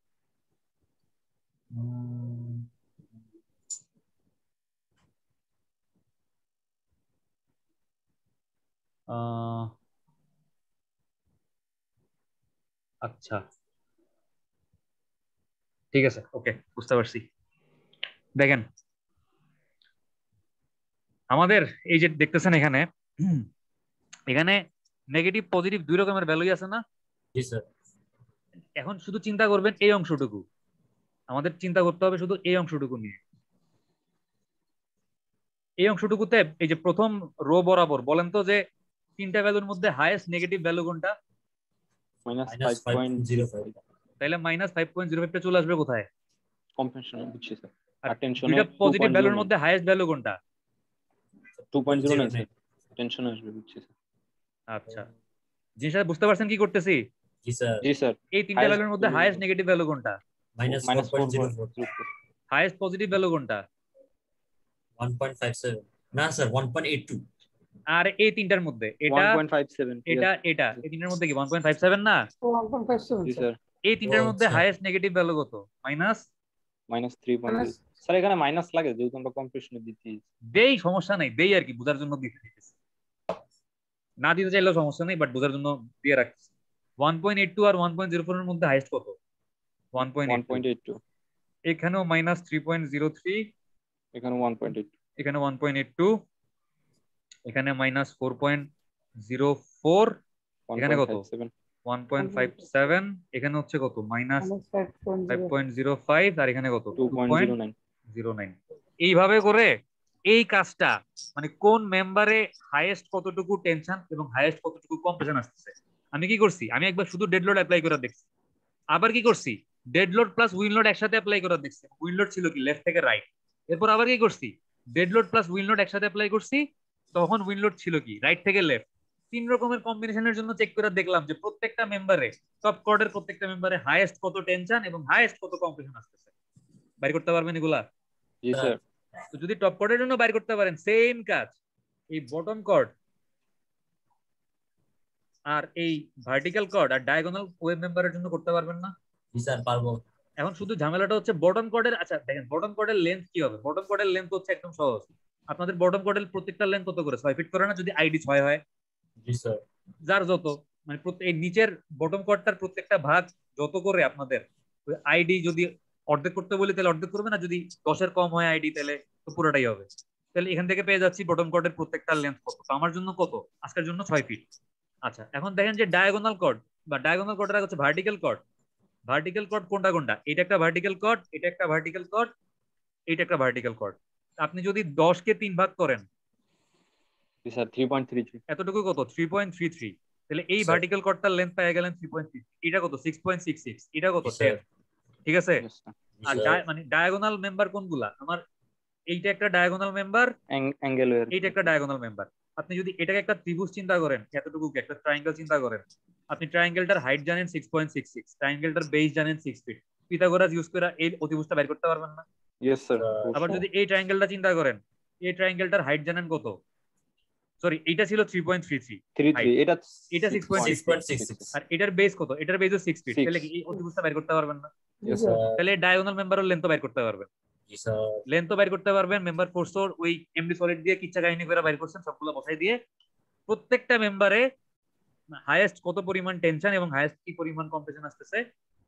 আহ, আচ্ছা ঠিক আছে, ওকে, বুঝতে পারছি। দেখেন আমাদের এই যে দেখতেছেন এখানে, এখানে নেগেটিভ পজিটিভ দুই রকমের ভ্যালুই আছে না? জি স্যার। এখন শুধু চিন্তা করবেন এই অংশটুকু, আমাদের চিন্তা করতে হবে শুধু এই অংশটুকু নিয়ে। এই অংশটুকুতে এই যে প্রথম রো বরাবর বলেন তো যে তিনটা ভ্যালুর মধ্যে হাইয়েস্ট নেগেটিভ ভ্যালু কোনটা? -5.05 তাহলে -5.05টা চলে আসবে কোথায়? কম্পেনশন বুঝছি স্যার। আর আর টেনশনে দুইটা পজিটিভ ভ্যালুর 2.09 মধ্যে হাইয়েস্ট ভ্যালু কোনটা? 2.09 স্যার। টেনশনে আসবে বুঝছি স্যার। আচ্ছা, জিনিসটা বুঝতে পারছেন কি করতেছি? জি স্যার। জি স্যার। এই তিনটা ভ্যালুর মধ্যে হাইয়েস্ট নেগেটিভ ভ্যালু কোনটা? -4.04 হাইয়েস্ট পজিটিভ ভ্যালু কোনটা? 1.57 না স্যার 1.82 আর এই তিনটার মধ্যে এটা 1.57 এটা এটা এই তিনটার মধ্যে কি 1.57 না? 1.57 জি স্যার। স্যার। এই তিনটার মধ্যে আচ্ছা। হাইয়েস্ট নেগেটিভ ভ্যালু কত? Minus -3.0 sir. এখানে মাইনাস লাগে যেহেতু আমরা কম্প্রেশনে দিচ্ছি। দেই, সমস্যা নাই, দেই আর কি, বোঝার জন্য দিতেছি। না দিতে চাইলেও সমস্যা নেই, বাট বোঝার জন্য দিয়ে রাখছি। 1.82 আর 1.04 এর মধ্যে হাইয়েস্ট কত? 1.82। 1.82 এখানেও -3.03, এখানে 1.82 এখানে 1.82, এখানে -4.04, এখানে কত? 1.57, এখানে হচ্ছে কত? -5.05, আর এখানে কত? 2.09। এইভাবে করে এই কাজটা মানে কোন মেম্বারে হাইয়েস্ট কতটুকু টেনশন এবং হাইয়েস্ট কতটুকু কম্প্রেশন আসতেছে, আমি কি করছি, আমি একবার শুধু ডেড লোড অ্যাপ্লাই করে দেখছি, আবার কি করছি dead load plus win load একসাথে অ্যাপ্লাই করে দেখছি। উইন লোড ছিল কি লেফট থেকে রাইট, এরপর আবার কি করছি dead load plus win load একসাথে অ্যাপ্লাই করছি, তখন উইন লোড ছিল কি রাইট থেকে লেফট। 3 রকমের কম্বিনেশনের জন্য চেক করে দেখলাম যে প্রত্যেকটা মেম্বারে, টপ কোয়ার্ডের প্রত্যেকটা মেম্বারে হাইয়েস্ট কত টেনশন এবং হাইয়েস্ট কত কম্প্রেশন আসতেছে। বাইর করতে পারবেন এগুলা? জি স্যার। তো যদি টপ কোয়ার্ডের জন্য বাইর করতে পারেন, সেম কাজ এই বটম কর্ড আর এই ভার্টিক্যাল কর্ড আর ডায়াগোনাল ওয়েব মেম্বারের জন্য করতে পারবেন না? জি স্যার পারবো। এখন শুধু ঝামেলাটা হচ্ছে বটম কর্ডের। আচ্ছা দেখেন বটম কর্ডের লেন্থ কি হবে? বটম কর্ডের লেন্থ হচ্ছে একদম সহজ, আপনাদের বটম কর্ডের প্রত্যেকটা লেন্থ কত করে? 6 ফিট করে না? যদি আইডি 6 হয়, জি স্যার। যার যত মানে এই নিচের বটম কর্ডটার প্রত্যেকটা ভাগ যত করে আপনাদের আইডি যদি অর্ধেক করতে বলি তাহলে অর্ধেক করবে না, যদি 10-এর কম হয় আইডি তাহলে তো পুরোটাই হবে। তাহলে এখান থেকে পেয়ে যাচ্ছি বটম কর্ডের প্রত্যেকটা লেন্থ কত। তো আমার জন্য কত আজকের জন্য? 6 ফিট। আচ্ছা এখন দেখেন যে ডায়াগোনাল কর্ড বা ডায়াগোনাল কর্ডের হচ্ছে ভার্টিক্যাল কর্ড। ভার্টিক্যাল কর্ড কোনটা কোনটা? এটা একটা ভার্টিক্যাল কর্ড, এটা একটা ভার্টিক্যাল কর্ড, এটা একটা ভার্টিক্যাল কর্ড। আপনি যদি 10 কে 3 ভাগ করেন, জি স্যার 3.33 এতটুকু কত? 3.33। তাহলে এই স্যার। ভার্টিক্যাল কর্ডটার লেন্থ পেয়ে গেলেন 3.3। এটা কত? 6.66। এটা কত? জি, স্যার। 10। ঠিক আছে। Yes, sir. আর মানে ডায়াগোনাল মেম্বার কোনগুলা? আমার এইটা একটা ডায়াগোনাল মেম্বার, অ্যাঙ্গেল এর এইটা একটা ডায়াগোনাল মেম্বার। আপনি যদি এটাকে একটা ত্রিভুজ চিন্তা করেন, এতটুকু একটা ট্রায়াঙ্গেল চিন্তা করেন, আপনি ট্রায়াঙ্গেলটার হাইট জানেন 6.66, ট্রায়াঙ্গেলটার বেস জানেন 6 ফিট, পিথাগোরাস ইউজ করে এই অতিভুজটা বের করতে পারবেন না? Yes sir. আবার যদি এই ট্রায়াঙ্গেলটা চিন্তা করেন, এই ট্রায়াঙ্গেলটার হাইট জানেন কত? সরি, এইটা ছিল 3.33, 33 এটা এটা 6.66, আর এটার বেস কত? এটার বেসও 6 ফিট। 6 তাহলে কি এই অতিভুজটা বের করতে পারবেন না? Yes sir. তাহলে ডায়াগোনাল মেম্বারের লেন্থ বের করতে পারবেন। জি স্যার। লেন্থ বের করতে পারবেন। মেম্বার ফোর্সর ওই এমডি সলিড দিয়ে কিচ্ছা কাহিনী করে বের করছেন, সবগুলো বসাই দিয়ে প্রত্যেকটা মেম্বারে হাইয়েস্ট কত পরিমাণ টেনশন এবং হাইয়েস্ট কি পরিমাণ কম্প্রেশন আসতেছে,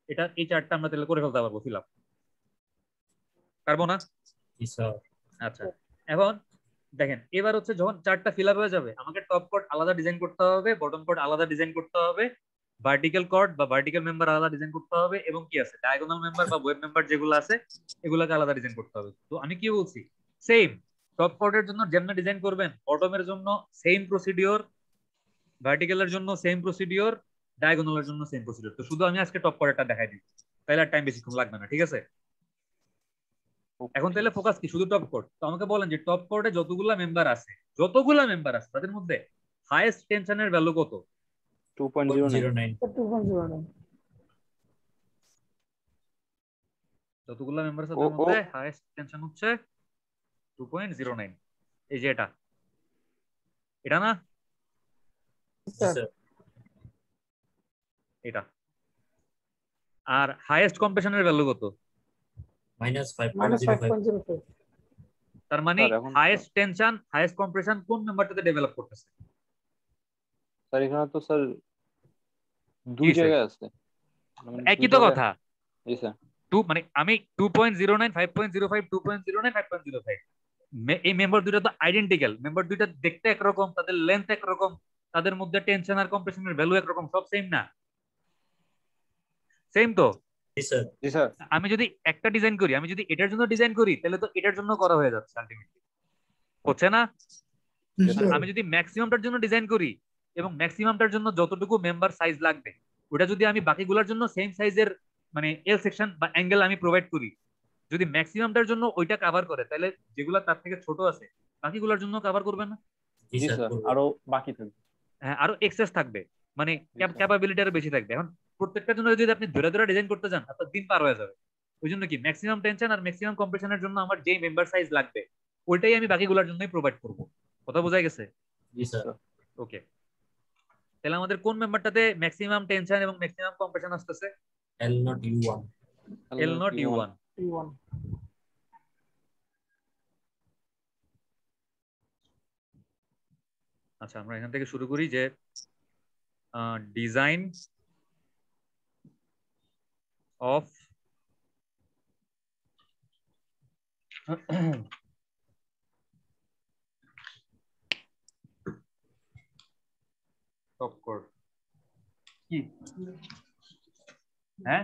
এটা এই চার্টটা আমরা তাহলে করে ফেলতে পারবো। ফিল আপ পারবো না? জি স্যার। আচ্ছা এখন দেখেন, এবার হচ্ছে যখন চার্টটা ফিল আপ হয়ে যাবে, আমাকে টপ কর্ড আলাদা ডিজাইন করতে হবে, বটম কর্ড আলাদা ডিজাইন করতে হবে, ভার্টিক্যাল কর্ড বা ভার্টিক্যাল মেম্বার আলাদা ডিজাইন করতে হবে, এবং কি আছে ডায়াগোনাল মেম্বার বা ওয়েব মেম্বার যেগুলো আছে এগুলোকে আলাদা ডিজাইন করতে হবে। তো আমি কি বলছি, সেম টপ কর্ডের জন্য যেমন ডিজাইন করবেন, বটমের জন্য সেম প্রসিডিওর, ভার্টিক্যালের জন্য সেম প্রসিডিওর, ডায়াগোনালের জন্য সেম প্রসিডিওর। তো শুধু আমি আজকে টপ কর্ডটা দেখাই দিই, তাহলে আর টাইম বেশিক্ষণ লাগবে না। ঠিক আছে, এখন তাহলে ফোকাস কি শুধু টপ কোড। তো আমাকে বলেন যে টপ কোডে যতগুলা মেম্বার আছে তাদের মধ্যে হাইয়েস্ট টেনশনের ভ্যালু কত? 2.09 2.09 যতগুলো মেম্বার আছে ও, তার ও। মধ্যে হাইয়েস্ট টেনশন হচ্ছে 2.09। এই যে এটা না, স্যার স্যার এটা। আর হাইয়েস্ট কম্প্রেশনের ভ্যালু কত? -5.05 -5.05 তার মানে স্যার এখন হাইয়েস্ট টেনশন হাইয়েস্ট কম্প্রেশন কোন মেম্বারটাতে ডেভেলপ করতেছে? স্যার এখানে তো স্যার দুই কি স্যার? জায়গায় আছে মানে একই দুই তো জায়গায়- কথা। জি স্যার মানে আমি 2.09 5.05 2.09 5.05 এই মেম্বার দুইটা তো আইডেন্টিক্যাল। মেম্বার দুইটা দেখতে একরকম, তাদের লেন্থ একরকম, তাদের মধ্যে টেনশন আর কম্প্রেশনের ভ্যালু একরকম, সব সেম না? সেম তো? জি স্যার জি স্যার আমি যদি একটা ডিজাইন করি, আমি যদি এটার জন্য ডিজাইন করি, তাহলে তো এটার জন্য করা হয়ে যাচ্ছে আলটিমেটলি, হচ্ছে না? আর আমি যদি ম্যাক্সিমামটার জন্য ডিজাইন করি এবং ম্যাক্সিমামটার জন্য যতটুকু মেম্বার সাইজ লাগবে ওটা যদি আমি বাকিগুলোর জন্য সেম সাইজের মানে এল সেকশন বা অ্যাঙ্গেল আমি প্রোভাইড করি, যদি ম্যাক্সিমামটার জন্য ওইটা কভার করে, তাহলে যেগুলো তার থেকে ছোট আছে বাকিগুলোর জন্য কভার করবে না? জি জি স্যার স্যার করবো। আরো বাকি থাকবে হ্যাঁ, আরো এক্সেস থাকবে, মানে স্যার। ক্যাপাবিলিটি আরো বেশি থাকবে। এখন প্রত্যেকটার জন্য যদি আপনি ধরে ধরে ডিজাইন করতে যান আপনার দিন পার হয়ে যাবে। ওই জন্য কি ম্যাক্সিমাম টেনশন আর ম্যাক্সিমাম কম্প্রেশনের জন্য আমার যেই মেম্বার সাইজ লাগবে ওইটাই আমি বাকিগুলোর জন্যই প্রোভাইড করব। কথা বোঝা গেছে? জি স্যার ওকে, তাহলে আমাদের কোন মেম্বারটাতে ম্যাক্সিমাম টেনশন এবং ম্যাক্সিমাম কম্প্রেশন আসতেছে? L0U1 L0 U1। T1 আচ্ছা, আমরা এখান থেকে শুরু করি যে ডিজাইন অফ টপ কোড কি? হ্যাঁ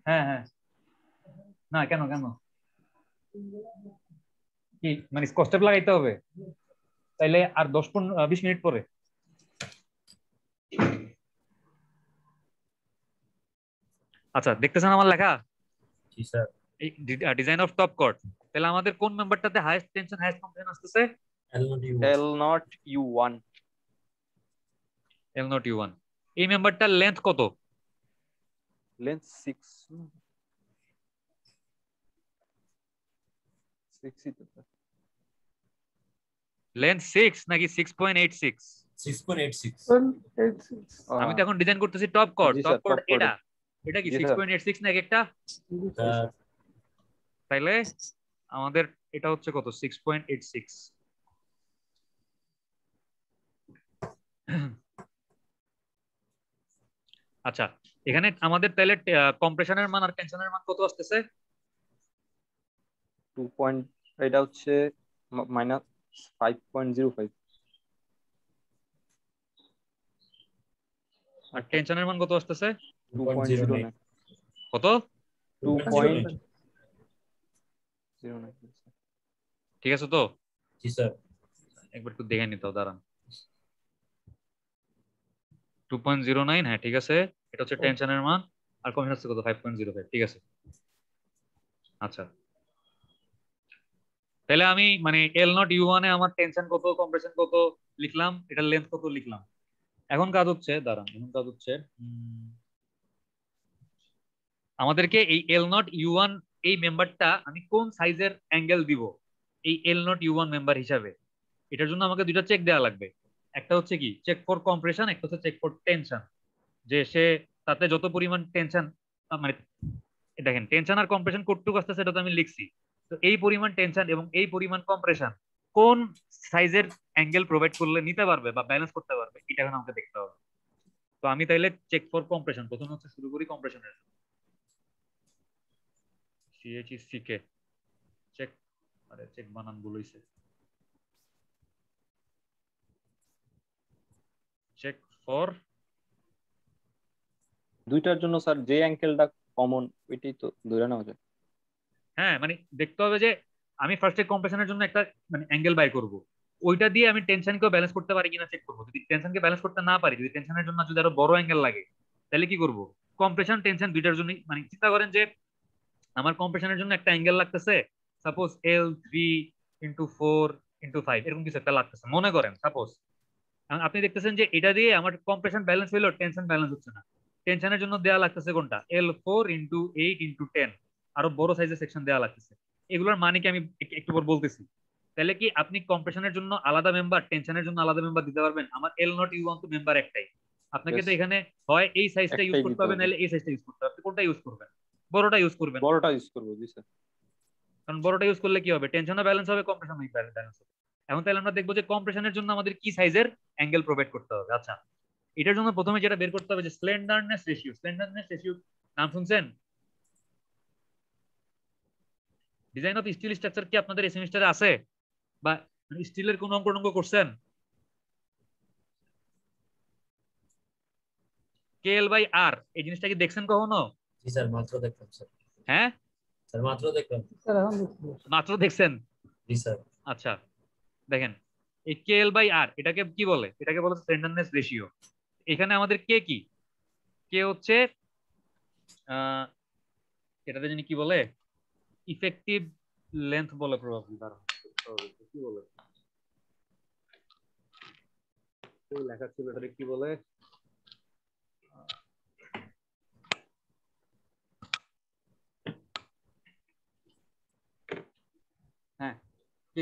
হ্যাঁ হ্যাঁ, না কেন কেন কি মানে স্কচটেপ লাগাইতে হবে? তাইলে আর 10-20 মিনিট পরে। আচ্ছা, দেখতেছেন আমার লেখা? জি স্যার এই ডিজাইন অফ টপ কোড। তাহলে আমাদের কোন মেম্বারটাতে হাইয়েস্ট টেনশন হাইয়েস্ট কম্প্রেশন আসতেছে? L0U1 L0U1 L0 U1। এই মেম্বারটার লেন্থ কত? লেন্থ 6 6 তো স্যার লেন্থ 6 নাকি 6.86? 6.86 186 আমি তো এখন ডিজাইন করতেছি টপ কোড। জি টপ স্যার, কোড top chord। এটা কি জি স্যার। 6.86 না একটা? স্যার তাইলে আমাদের এটা হচ্ছে কত? 6.86। আচ্ছা, এখানে আমাদের তাহলে কম্প্রেশনের মান আর টেনশনের মান কত আসতেছে? 2 পয়েন্ট এটা হচ্ছে -5.05 আর টেনশনের মান কত আসতেছে? 2.09 কত? 2.09 ঠিক আছে তো? জি স্যার একবার একটু দেখে নিতে হবে, দাঁড়ান। 2.09, হ্যাঁ ঠিক আছে। এটা হচ্ছে টেনশনের মান আর কম্প্রেশন হচ্ছে কত? 5.05। ঠিক আছে। আচ্ছা, তাহলে আমি মানে L0 U1 এ আমার টেনশন কত কম্প্রেশন কত লিখলাম, এটার লেন্থ কত লিখলাম। এখন কাজ হচ্ছে, দাঁড়ান, এখন কাজ হচ্ছে আমাদেরকে এই L0 U1 এই মেম্বারটা আমি কোন সাইজের অ্যাঙ্গেল দিব এই L0 U1 মেম্বার হিসাবে, এটার জন্য আমাকে দুইটা চেক দেওয়া লাগবে। একটা হচ্ছে কি চেক ফর কম্প্রেশন, একটা হচ্ছে চেক ফর টেনশন, যে সে তাতে যত পরিমাণ টেনশন মানে দেখেন টেনশন আর কম্প্রেশন কতটুকু আসছে সেটা তো আমি লিখছি। তো এই পরিমাণ টেনশন এবং এই পরিমাণ কম্প্রেশন কোন সাইজের অ্যাঙ্গেল প্রোভাইড করলে নিতে পারবে বা ব্যালেন্স করতে পারবে, এটা এখন আমাকে দেখতে হবে। তো আমি তাইলে চেক ফর কম্প্রেশন প্রথমে হচ্ছে শুরু করি কম্প্রেশনের CHECK চেক, আরে চেক বানান বলেছে, চেক ফর দুইটার জন্য স্যার যে অ্যাঙ্গেলটা কমন ওইটাই তো ধরে নেওয়া যায়। হ্যাঁ মানে দেখতে হবে যে আমি ফার্স্টে কম্প্রেশনের জন্য একটা মানে অ্যাঙ্গেল বাই করব, ওইটা দিয়ে আমি টেনশনকেও ব্যালেন্স করতে পারি কিনা চেক করবো। যদি টেনশনকে ব্যালেন্স করতে না পারি, যদি টেনশনের জন্য যদি আরো বড় অ্যাঙ্গেল লাগে, তাহলে কি করব? কম্প্রেশন টেনশন দুইটার জন্যই মানে চিন্তা করেন যে আমার কম্প্রেশনের জন্য একটা অ্যাঙ্গেল লাগতেছে সাপোজ L3 × 4 × 5 এরকম কিছু একটা লাগতেছে মনে করেন সাপোজ। এখন আপনি দেখতেছেন যে এটা দিয়ে আমার কম্প্রেশন ব্যালেন্স হইলো, টেনশন ব্যালেন্স হচ্ছে না। টেনশনের জন্য দেওয়া লাগতেছে কোনটা, L4 × 8 × 10, আরো বড় সাইজের সেকশন দেওয়া লাগতেছে। এগুলোর মানে কি আমি একটু পর বলতেছি। তাহলে কি আপনি কম্প্রেশনের জন্য আলাদা মেম্বার, টেনশনের জন্য আলাদা মেম্বার দিতে পারবেন? আমার L0 U1 তো মেম্বার একটাই, আপনাকে তো Yes. এখানে হয় এই সাইজটা ইউজ একটাই করতে দিতে হবে, হবে। নাহলে এই সাইজটা ইউজ করতে হবে। আপনি কোনটা ইউজ করবেন? বড়টা ইউজ করবেন, বড়টা ইউজ করবো, জি স্যার। কারণ বড়টা ইউজ করলে কি হবে, টেনশনও ব্যালেন্স হবে, কম্প্রেশন ব্যালেন্স হবে। এখন তাহলে আমরা দেখবো যে কম্প্রেশনের জন্য আমাদের কি সাইজের অ্যাঙ্গেল প্রোভাইড করতে হবে। আচ্ছা, এটার জন্য প্রথমে যেটা বের করতে হবে যে স্লেন্ডারনেস রেশিও। স্লেন্ডারনেস রেশিও নাম শুনছেন? ডিজাইন অফ স্টিল স্ট্রাকচার কি আপনাদের এই সেমিস্টারে আছে, বা স্টিলের কোন অঙ্ক টঙ্ক করছেন? KL/R এই জিনিসটা কি দেখছেন কখনো? জি স্যার, মাত্র দেখলাম স্যার। হ্যাঁ স্যার মাত্র দেখলাম। স্যার এখন দেখছি। মাত্র দেখছেন? জি স্যার। আচ্ছা দেখেন, এই KL/R এটাকে কি বলে? এটাকে বলে স্লেন্ডারনেস রেশিও। এখানে আমাদের কে কি, কে হচ্ছে এটাতে জানি কি বলে, ইফেক্টিভ লেন্থ বলে প্রবাবলি, কারণ কি বলে লেখা ছিল, এটাকে কি বলে? হ্যাঁ,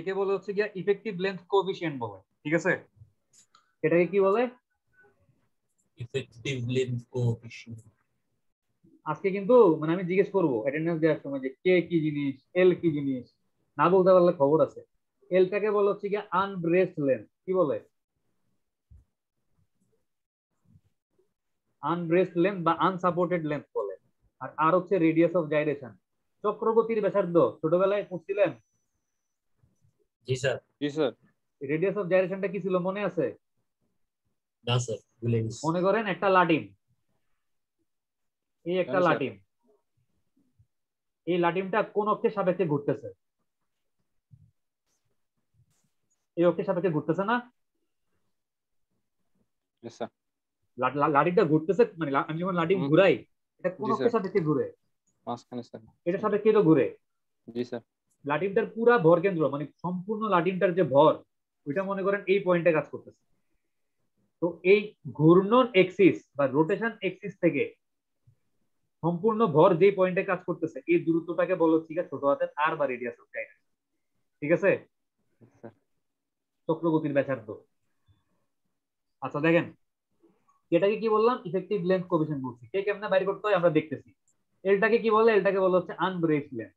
কে বলে হচ্ছে গিয়া ইফেক্টিভ লেন্থ কোএফিশিয়েন্ট বলে, ঠিক আছে? এটাকে কি বলে? Effective length coefficient. আজকে কিন্তু মানে আমি জিজ্ঞেস করবো অ্যাটেন্ডেন্স দেওয়ার সময় যে কে কি জিনিস, এল কি জিনিস, না বলতে পারলে খবর আছে। এলটাকে বলে হচ্ছে গিয়া আনব্রেসড লেন্থ, কি বলে? আনব্রেসড লেন্থ বা আনসাপোর্টেড লেন্থ বলে। আর হচ্ছে রেডিয়াস অফ গাইরেশন, চক্রগতির ব্যাসার্ধ, ছোটবেলায় পড়ছিলেন? জি স্যার। জি স্যার। রেডিয়াস অফ গাইরেশনটা কি ছিল মনে আছে? না স্যার, ভুলে গেছি। মনে করেন একটা লাটিম, এই একটা জানি স্যার। লাটিম, এই লাটিমটা কোন অক্ষের সাপেক্ষে ঘুরতেছে? এই অক্ষের সাপেক্ষে ঘুরতেছে না? Yes, sir. লাটিমটা ঘুরতেছে, মানে আমি যখন লাটিম ঘুরাই, এটা কোন জি, অক্ষের স্যার। সাপেক্ষে ঘুরে? মাঝখানে স্যার। এটা সাপেক্ষে তো ঘুরে। জি স্যার। লাটিমটার পুরা ভর কেন্দ্র, মানে সম্পূর্ণ লাটিমটার যে ভর, ওইটা মনে করেন এই পয়েন্টে কাজ করতেছে। তো এই ঘূর্ণন এক্সিস বা রোটেশন এক্সিস থেকে সম্পূর্ণ ভর যে পয়েন্টে কাজ করতেছে, এই দূরত্বটাকে বলো ঠিক আছে ছোট হাতের আর বা রেডিয়াস অফ গাইরেশন, ঠিক আছে? চক্রগতির ব্যাসার্ধ। আচ্ছা দেখেন, এটাকে কি বললাম, ইফেক্টিভ লেন্থ কোএফিশিয়েন্ট বলছি। কে কেমনে বাইর করতে হয় আমরা দেখতেছি। এলটাকে কি বলে, এলটাকে বলা হচ্ছে আনব্রেসড লেন্থ।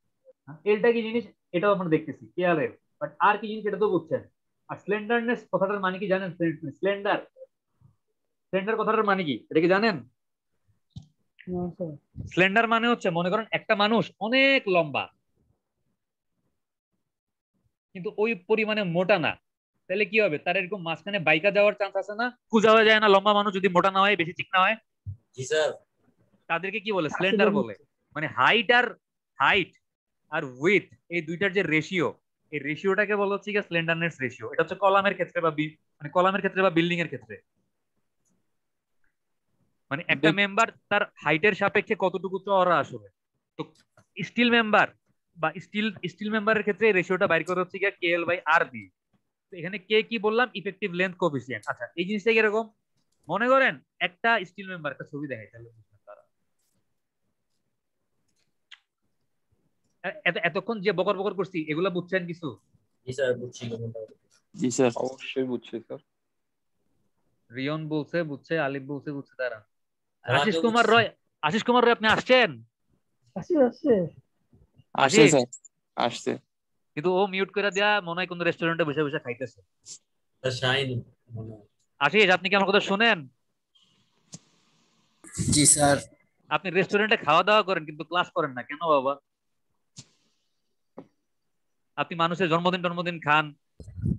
এলটা কি জিনিস এটাও আমরা দেখতেছি, কে আর এল, বাট আর কি জিনিস এটা তো বুঝছেন। আর স্লেন্ডারনেস কথাটার মানে কি জানেন? স্লেন্ডার, স্লেন্ডার কথাটার মানে কি এটা কি জানেন? না স্যার। স্লেন্ডার মানে হচ্ছে মনে করেন একটা মানুষ অনেক লম্বা কিন্তু ওই পরিমাণে মোটা না, তাহলে কি হবে, তার এরকম মাঝখানে বাইকা যাওয়ার চান্স আছে না? কুজা হয়ে যায় না লম্বা মানুষ যদি মোটা না হয়, বেশি চিকনা হয়? জি স্যার। তাদেরকে কি বলে, স্লেন্ডার বলে। মানে হাইট আর উইথ এই দুইটার যে রেশিও, এই রেশিওটাকে বলা হচ্ছে স্লেন্ডারনেস রেশিও। এটা হচ্ছে কলামের ক্ষেত্রে বা মানে কলামের ক্ষেত্রে বা বিল্ডিং এর ক্ষেত্রে, মানে একটা মেম্বার তার হাইটের সাপেক্ষে কতটুকু চওড়া আসবে। তো স্টিল মেম্বার বা স্টিল মেম্বারের ক্ষেত্রে রেশিওটা বাইর করা হচ্ছে KL/R দিয়ে। তো এখানে কে কি বললাম, ইফেক্টিভ লেন্থ কোএফিশিয়েন্ট। আচ্ছা এই জিনিসটা কিরকম, মনে করেন একটা স্টিল মেম্বার, একটা ছবি দেখাই তাহলে বুঝবেন তারা। এতক্ষণ যে বকর বকর করছি এগুলা বুঝছেন কিছু? জি স্যার, বুঝছি। জি স্যার, অবশ্যই বুঝছি স্যার। রিয়ন বলছে বুঝছে, আলিফ বলছে বুঝছে, তারা। তারা আশিস কেউ কুমার বুঝছে। রয়, আশিস কুমার রয় আপনি আসছেন? আসছে আসছে। আসছে আশিস, স্যার, আসছে। কিন্তু ও মিউট করে দেয়া মনে হয় কোন রেস্টুরেন্টে বসে বসে খাইতেছে। স্যার শাইন মনে হয়। আশিস আপনি কি আমার কথা শুনেন? জি স্যার। আপনি রেস্টুরেন্টে খাওয়া দাওয়া করেন কিন্তু ক্লাস করেন না কেন বাবা? আপনি মানুষের জন্মদিন খান,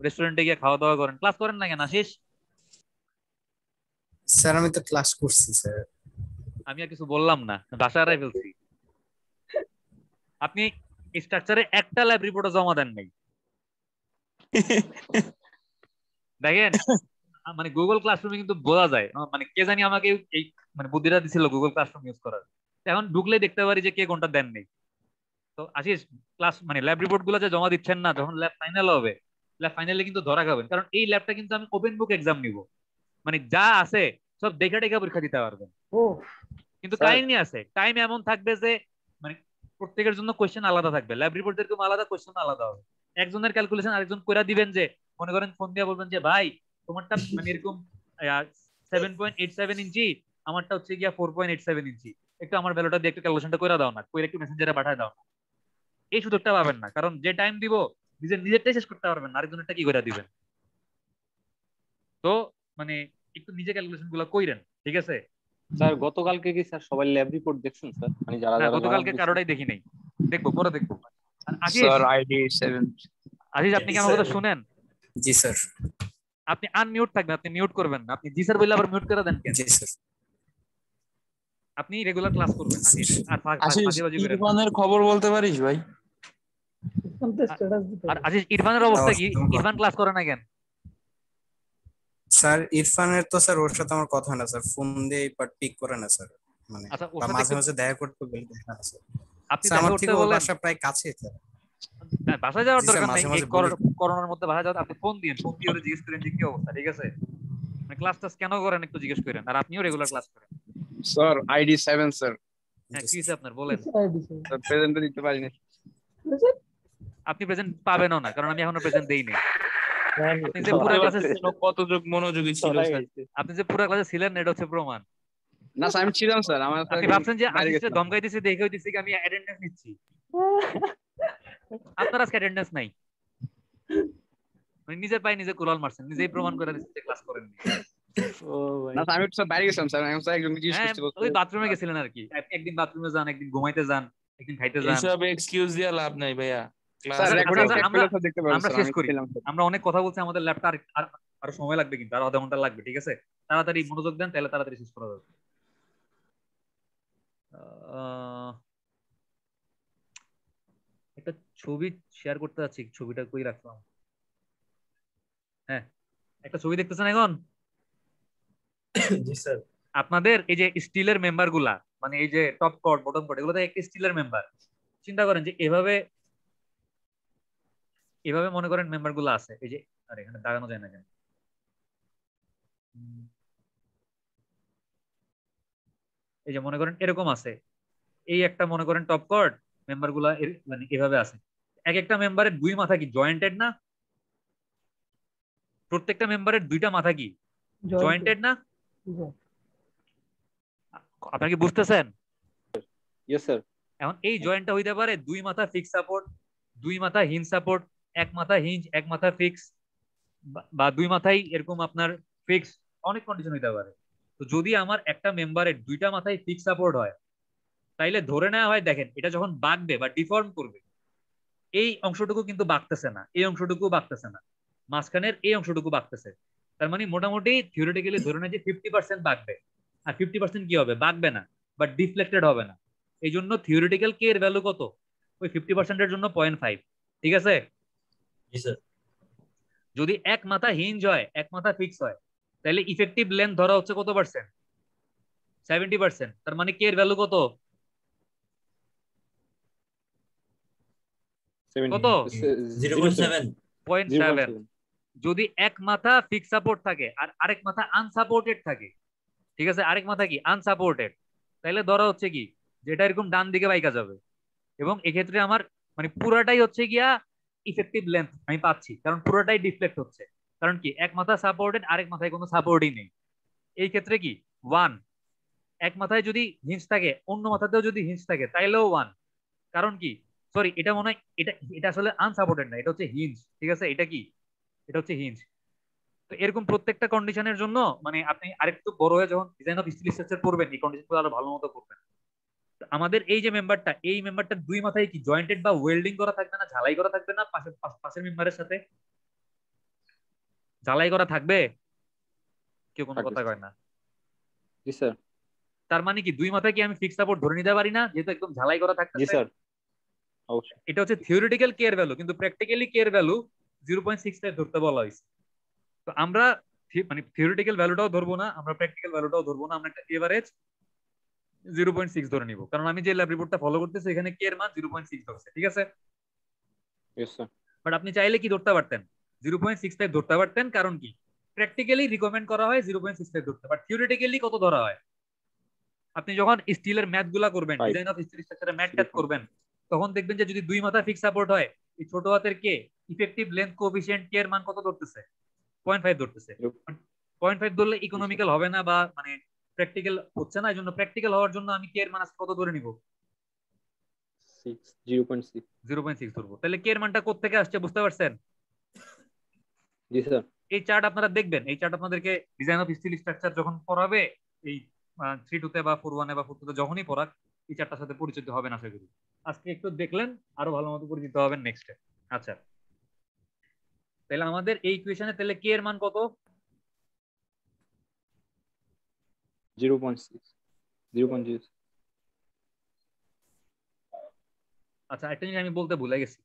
রেস্টুরেন্টে গিয়ে খাওয়া দাওয়া করেন, ক্লাস করেন না কেন আশিস? স্যার আমি তো ক্লাস করছি স্যার। আমি আর কিছু বললাম না, বাসা হারাই ফেলছি। আপনি স্ট্রাকচারে একটা ল্যাব রিপোর্টও জমা দেন নাই। দেখেন, মানে গুগল ক্লাসরুমে কিন্তু বোঝা যায়, মানে কে জানি আমাকে এই মানে বুদ্ধিটা দিছিল গুগল ক্লাসরুম ইউজ করার। এখন ঢুকলে দেখতে পারি যে কে কোনটা দেন নেই। তো আশিস, ক্লাস মানে ল্যাব রিপোর্ট গুলো যে জমা দিচ্ছেন না, যখন ল্যাব ফাইনাল হবে, ল্যাব ফাইনালে কিন্তু ধরা খাবেন, কারণ এই ল্যাবটা কিন্তু আমি ওপেন বুক এক্সাম নিব। মানে যা আছে সব দেখে দেখে পরীক্ষা দিতে পারবেন। ও কিন্তু স্যার। কাহিনী আছে, টাইম এমন থাকবে যে মানে প্রত্যেকের জন্য কোশ্চেন আলাদা থাকবে, ল্যাব রিপোর্ট যেরকম আলাদা কোশ্চেন আলাদা হবে। একজনের ক্যালকুলেশন আরেকজন কইরা দিবেন, যে মনে করেন ফোন দিয়ে বলবেন যে ভাই তোমারটা মানে এরকম 7.87 ইঞ্চি, আমারটা হচ্ছে গিয়া 4.87 ইঞ্চি, একটু আমার ভ্যালুটা দিয়ে একটু ক্যালকুলেশনটা করে দাও না, কইরা একটু মেসেঞ্জারে পাঠায় দাও না। এই সুযোগটা পাবেন না, কারণ যে টাইম দিব নিজেরটাই শেষ করতে পারবেন না, আরেকজনেরটা কি করে দিবেন। তো মানে একটু নিজে ক্যালকুলেশন গুলো কইরেন, ঠিক আছে? স্যার গতকালকে কি স্যার সবাই ল্যাব রিপোর্ট দেখছেন স্যার? মানে যারা না, যারা জমা গতকালকে দিয়েছেন। কারোটাই দেখি নাই, দেখবো পরে দেখবো। আর আশিস, স্যার আইডি 7 আশিস আপনি কি আমার কথা শুনেন? জি স্যার। আপনি আনমিউট থাকবেন, আপনি মিউট করবেন না। আপনি জি স্যার বললে আবার মিউট করে দেন কেন? জি স্যার। আপনি রেগুলার ক্লাস করবেন আশিস, আর আশিস ফাঁকিবাজি করেন না। ইরফানের খবর বলতে পারিস ভাই? ইরফান তো স্ট্যাটাস দিতে আর হবে। আশিস ইরফানের অবস্থা কি? ইরফান ক্লাস করে না কেন? স্যার ইরফানের তো স্যার ওর সাথে আমার কথা হয় না স্যার, ফোন দিয়ে বাট পিক করে না স্যার, মানে আচ্ছা, ওর বা সাথে মাঝে একটু মাঝে দেখা করতে বলি, দেখা না স্যার। আপনি স্যার দেখা আমার করতে থেকে ওর বলেন। বাসা প্রায় কাছে স্যার। হ্যাঁ, বাসায় যাওয়ার জি স্যার, দরকার মাঝে নাই, মাঝে এই বলি। করোনার মধ্যে বাসায় যাওয়ার, আপনি ফোন দিন, ফোন দিয়ে ওরে জিজ্ঞেস করেন যে কি অবস্থা, ঠিক আছে? মানে ক্লাস টাস কেন করেন একটু জিজ্ঞেস করেন, আর আপনিও রেগুলার ক্লাস করেন। Sir ID 7 sir. হ্যাঁ, জি কি স্যার। হয়েছে আপনার বলেন। ID sir. স্যার প্রেজেন্ট দিতে পারিনি। আপনি প্রেজেন্ট পাবেনও না, কারণ আমি এখনো প্রেজেন্ট দেই নাই। আপনি যে সবাই পুরো ক্লাসে কতটুক মনোযোগী ছিল সবাই স্যার? গেছে। আপনি যে পুরো ক্লাসে ছিলেন না, এটা হচ্ছে প্রমাণ। না স্যার আমি ছিলাম স্যার, আমার আপনি ভাবছেন যে বাইরে আশিসে গেছিলাম। ধমকাই দিছি দেখে হইতেছে কি আমি অ্যাটেন্ডেন্স নিচ্ছি। আপনার আজকে অ্যাটেন্ডেন্স নাই, মানে নিজের পায়ে নিজে কুড়াল মারছেন, নিজেই প্রমাণ করে দিচ্ছেন যে ক্লাস করেননি। ও ভাই না স্যার আমি তো স্যার বাইরে গেছিলাম স্যার, আমি স্যার একজন জিজ্ঞেস হ্যাঁ, করতে বলতে। ওই বাথরুমে গেছিলেন আর কি। একদিন বাথরুমে যান, একদিন ঘুমাইতে যান, একদিন খাইতে যান। এইসব এক্সকিউজ দিয়ে লাভ নাই ভাইয়া। ক্লাস স্যার আচ্ছা, রেকর্ডিং আচ্ছা, চেক করে স্যার দেখতে পারবেন আমরা স্যার, শেষ আমি করি। ছিলাম স্যার। আমরা অনেক কথা বলছি, আমাদের ল্যাবটা আরো সময় লাগবে, কিন্তু আরো আধা ঘন্টা লাগবে, ঠিক আছে? তাড়াতাড়ি মনোযোগ দেন, তাহলে তাড়াতাড়ি শেষ করা যাবে। আহ, একটা ছবি শেয়ার করতে যাচ্ছি, ছবিটা কই রাখলাম? হ্যাঁ, একটা ছবি দেখতেছেন এখন? জি স্যার। আপনাদের এই যে স্টিলের মেম্বার গুলা, মানে এই যে টপ কোড বটম কোড, এগুলো তো একটা স্টিলের মেম্বার। চিন্তা করেন যে এভাবে এভাবে মনে করেন মেম্বার গুলো আছে, এই যে, আরে এখানে দাগানো যায় না কেন? এই যে মনে করেন এরকম আছে, এই একটা মনে করেন টপ কোড, মেম্বার গুলা মানে এভাবে আছে। এক একটা মেম্বারের দুই মাথা কি জয়েন্টেড না? প্রত্যেকটা মেম্বারের দুইটা মাথা কি জয়েন্টেড না? আপনারা কি বুঝতেছেন? Yes sir. এখন এই জয়েন্টটা হইতে পারে দুই মাথা ফিক্স সাপোর্ট, দুই মাথা হিঞ্জ সাপোর্ট, এক মাথা হিঞ্জ এক মাথা ফিক্স, বা দুই মাথাই এরকম আপনার ফিক্স, অনেক কন্ডিশন হইতে পারে। তো যদি আমার একটা মেম্বারের দুইটা মাথায় ফিক্স সাপোর্ট হয়, তাইলে ধরে নেওয়া হয়, দেখেন এটা যখন বাঁকবে বা ডিফর্ম করবে, এই অংশটুকু কিন্তু বাঁকতেছে না, এই অংশটুকু বাঁকতেছে না, মাঝখানের এই অংশটুকু বাঁকতেছে। তার মানে মোটামুটি থিওরিটিক্যালি ধরে নেয় যে 50% বাঁকবে, আর 50% কি হবে, বাঁকবে না, বাট ডিফ্লেক্টেড হবে না। এই জন্য থিওরিটিক্যাল কে এর ভ্যালু কত? ওই 50% জন্য 0.5, ঠিক আছে? জি স্যার। যদি এক মাথা হিঞ্জ হয়, এক মাথা ফিক্স হয়, তাহলে ইফেক্টিভ লেন্থ ধরা হচ্ছে কত পার্সেন্ট? 70%। তার মানে কে এর ভ্যালু কত? কত? 0.7। 0.7। যদি এক মাথা ফিক্স সাপোর্ট থাকে আর আরেক মাথা আনসাপোর্টেড থাকে, ঠিক আছে, আরেক মাথা কি আনসাপোর্টেড, তাহলে ধরা হচ্ছে কি যেটা এরকম ডান দিকে বাইকা যাবে। এবং এক্ষেত্রে আমার মানে পুরাটাই হচ্ছে গিয়া ইফেক্টিভ লেন্থ আমি পাচ্ছি, কারণ পুরোটাই ডিফ্লেক্ট হচ্ছে। কারণ কি এক মাথা সাপোর্টেড, আরেক মাথায় কোনো সাপোর্টই নেই। এই ক্ষেত্রে কি 1, এক মাথায় যদি হিঞ্জ থাকে অন্য মাথাতেও যদি হিঞ্জ থাকে তাইলেও 1। কারণ কি, সরি এটা মনে হয় এটা এটা আসলে আনসাপোর্টেড না, এটা হচ্ছে হিঞ্জ, ঠিক আছে? এটা কি, এটা হচ্ছে হিঞ্জ। তো এরকম প্রত্যেকটা কন্ডিশনের জন্য মানে আপনি আরেকটু বড় হয়ে যখন ডিজাইন অফ স্টিল স্ট্রাকচার পড়বেন, এই কন্ডিশনগুলো আরো ভালো মতো করবেন। আমাদের এই যে মেম্বারটা, এই মেম্বারটা দুই মাথায় কি জয়েন্টেড বা ওয়েল্ডিং করা থাকবে না, ঝালাই করা থাকবে না? পাশের মেম্বারের সাথে ঝালাই করা থাকবে? কেউ কোনো কথা কয় না। জি স্যার। তার মানে কি দুই মাথায় কি আমি ফিক্স সাপোর্ট ধরে নিতে পারি না, যেহেতু একদম ঝালাই করা জি থাকতেছে? স্যার অবশ্যই। এটা হচ্ছে থিওরিটিক্যাল কেয়ার ভ্যালু, কিন্তু প্র্যাকটিক্যালি কেয়ার ভ্যালু 0.65 ধরতে বলা হয়েছে। তো আমরা মানে থিওরিটিক্যাল ভ্যালুটাও ধরবো না, আমরা প্র্যাকটিক্যাল ভ্যালুটাও ধরবো না, আমরা একটা এভারেজ 0.6 ধরে নিব। কারণ আমি যে ল্যাব রিপোর্টটা ফলো করতেছি এখানে কে এর মান 0.6 ধরছে, ঠিক আছে? Yes sir. বাট আপনি চাইলে কি ধরতে পারতেন, 0.65 ধরতে পারতেন। কারণ কি, প্র্যাকটিক্যালি রিকমেন্ড করা হয় 0.65 ধরতে, বাট থিওরিটিক্যালি কত ধরা হয়? আপনি যখন স্টিলের ম্যাথ গুলা করবেন, Five. ডিজাইন অফ স্টিল স্ট্রাকচারে ম্যাথ ট্যাথ করবেন, তখন দেখবেন যে যদি দুই মাথা ফিক্স সাপোর্ট হয়, এই ছোট হাতের কে ইফেক্টিভ লেন্থ কোএফিসিয়েন্ট কে এর মান কত ধরতেছে? 0.5 ধরতেছে। 0.5 ধরলে ইকোনমিক্যাল হবে না বা মানে প্র্যাকটিক্যাল হচ্ছে না, এই জন্য প্র্যাকটিক্যাল হওয়ার জন্য আমি কে এর মান আজকে কত ধরে নিব? 0.6 0.6 ধরবো। তাহলে কে এর মানটা কোত্থেকে আসছে বুঝতে পারছেন? জি স্যার এই চার্ট আপনারা দেখবেন, এই চার্ট আপনাদেরকে ডিজাইন অফ স্টিল স্ট্রাকচার যখন পড়াবে, এই 3-2 তে বা 4-1 এ বা 4-2 তে যখনই পড়াক, এই চার্টটার সাথে পরিচিত হবেন আশা করি। আজকে একটু দেখলেন, আরো ভালো মতো পরিচিত হবেন নেক্সটে। আচ্ছা, তাহলে আমাদের এই ইকুয়েশনে তাহলে কে এর মান কত? 0.6 0.0 আচ্ছা, একটা জিনিস আমি বলতে ভুলে গেছি,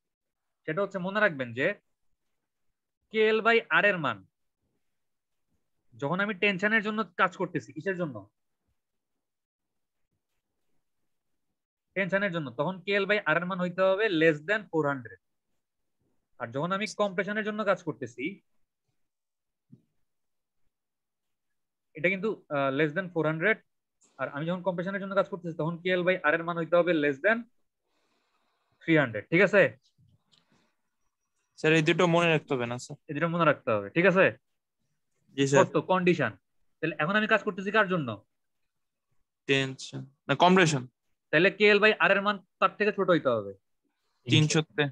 সেটা হচ্ছে মনে রাখবেন যে কে এল বাই আর এর মান যখন আমি টেনশনের জন্য কাজ করতেছি, কিসের জন্য? টেনশনের জন্য, তখন কে এল বাই আর এর মান হইতে হবে লেস দেন 400। আর যখন আমি কম্প্রেশনের জন্য কাজ করতেছি, এটা কিন্তু লেস দেন 400, আর আমি যখন কম্প্রেশনের জন্য কাজ করতেছি তখন কে এল বাই আর এর মান হইতে হবে লেস দেন 300। ঠিক আছে স্যার এই দুটো মনে রাখতে হবে না স্যার? এই দুটো মনে রাখতে হবে, ঠিক আছে? জি স্যার। শর্ত, কন্ডিশন। তাহলে এখন আমি কাজ করতেছি কার জন্য? টেনশন না কম্প্রেশন। তাহলে কে এল বাই আর এর মান তার থেকে ছোট হইতে হবে 300 তে।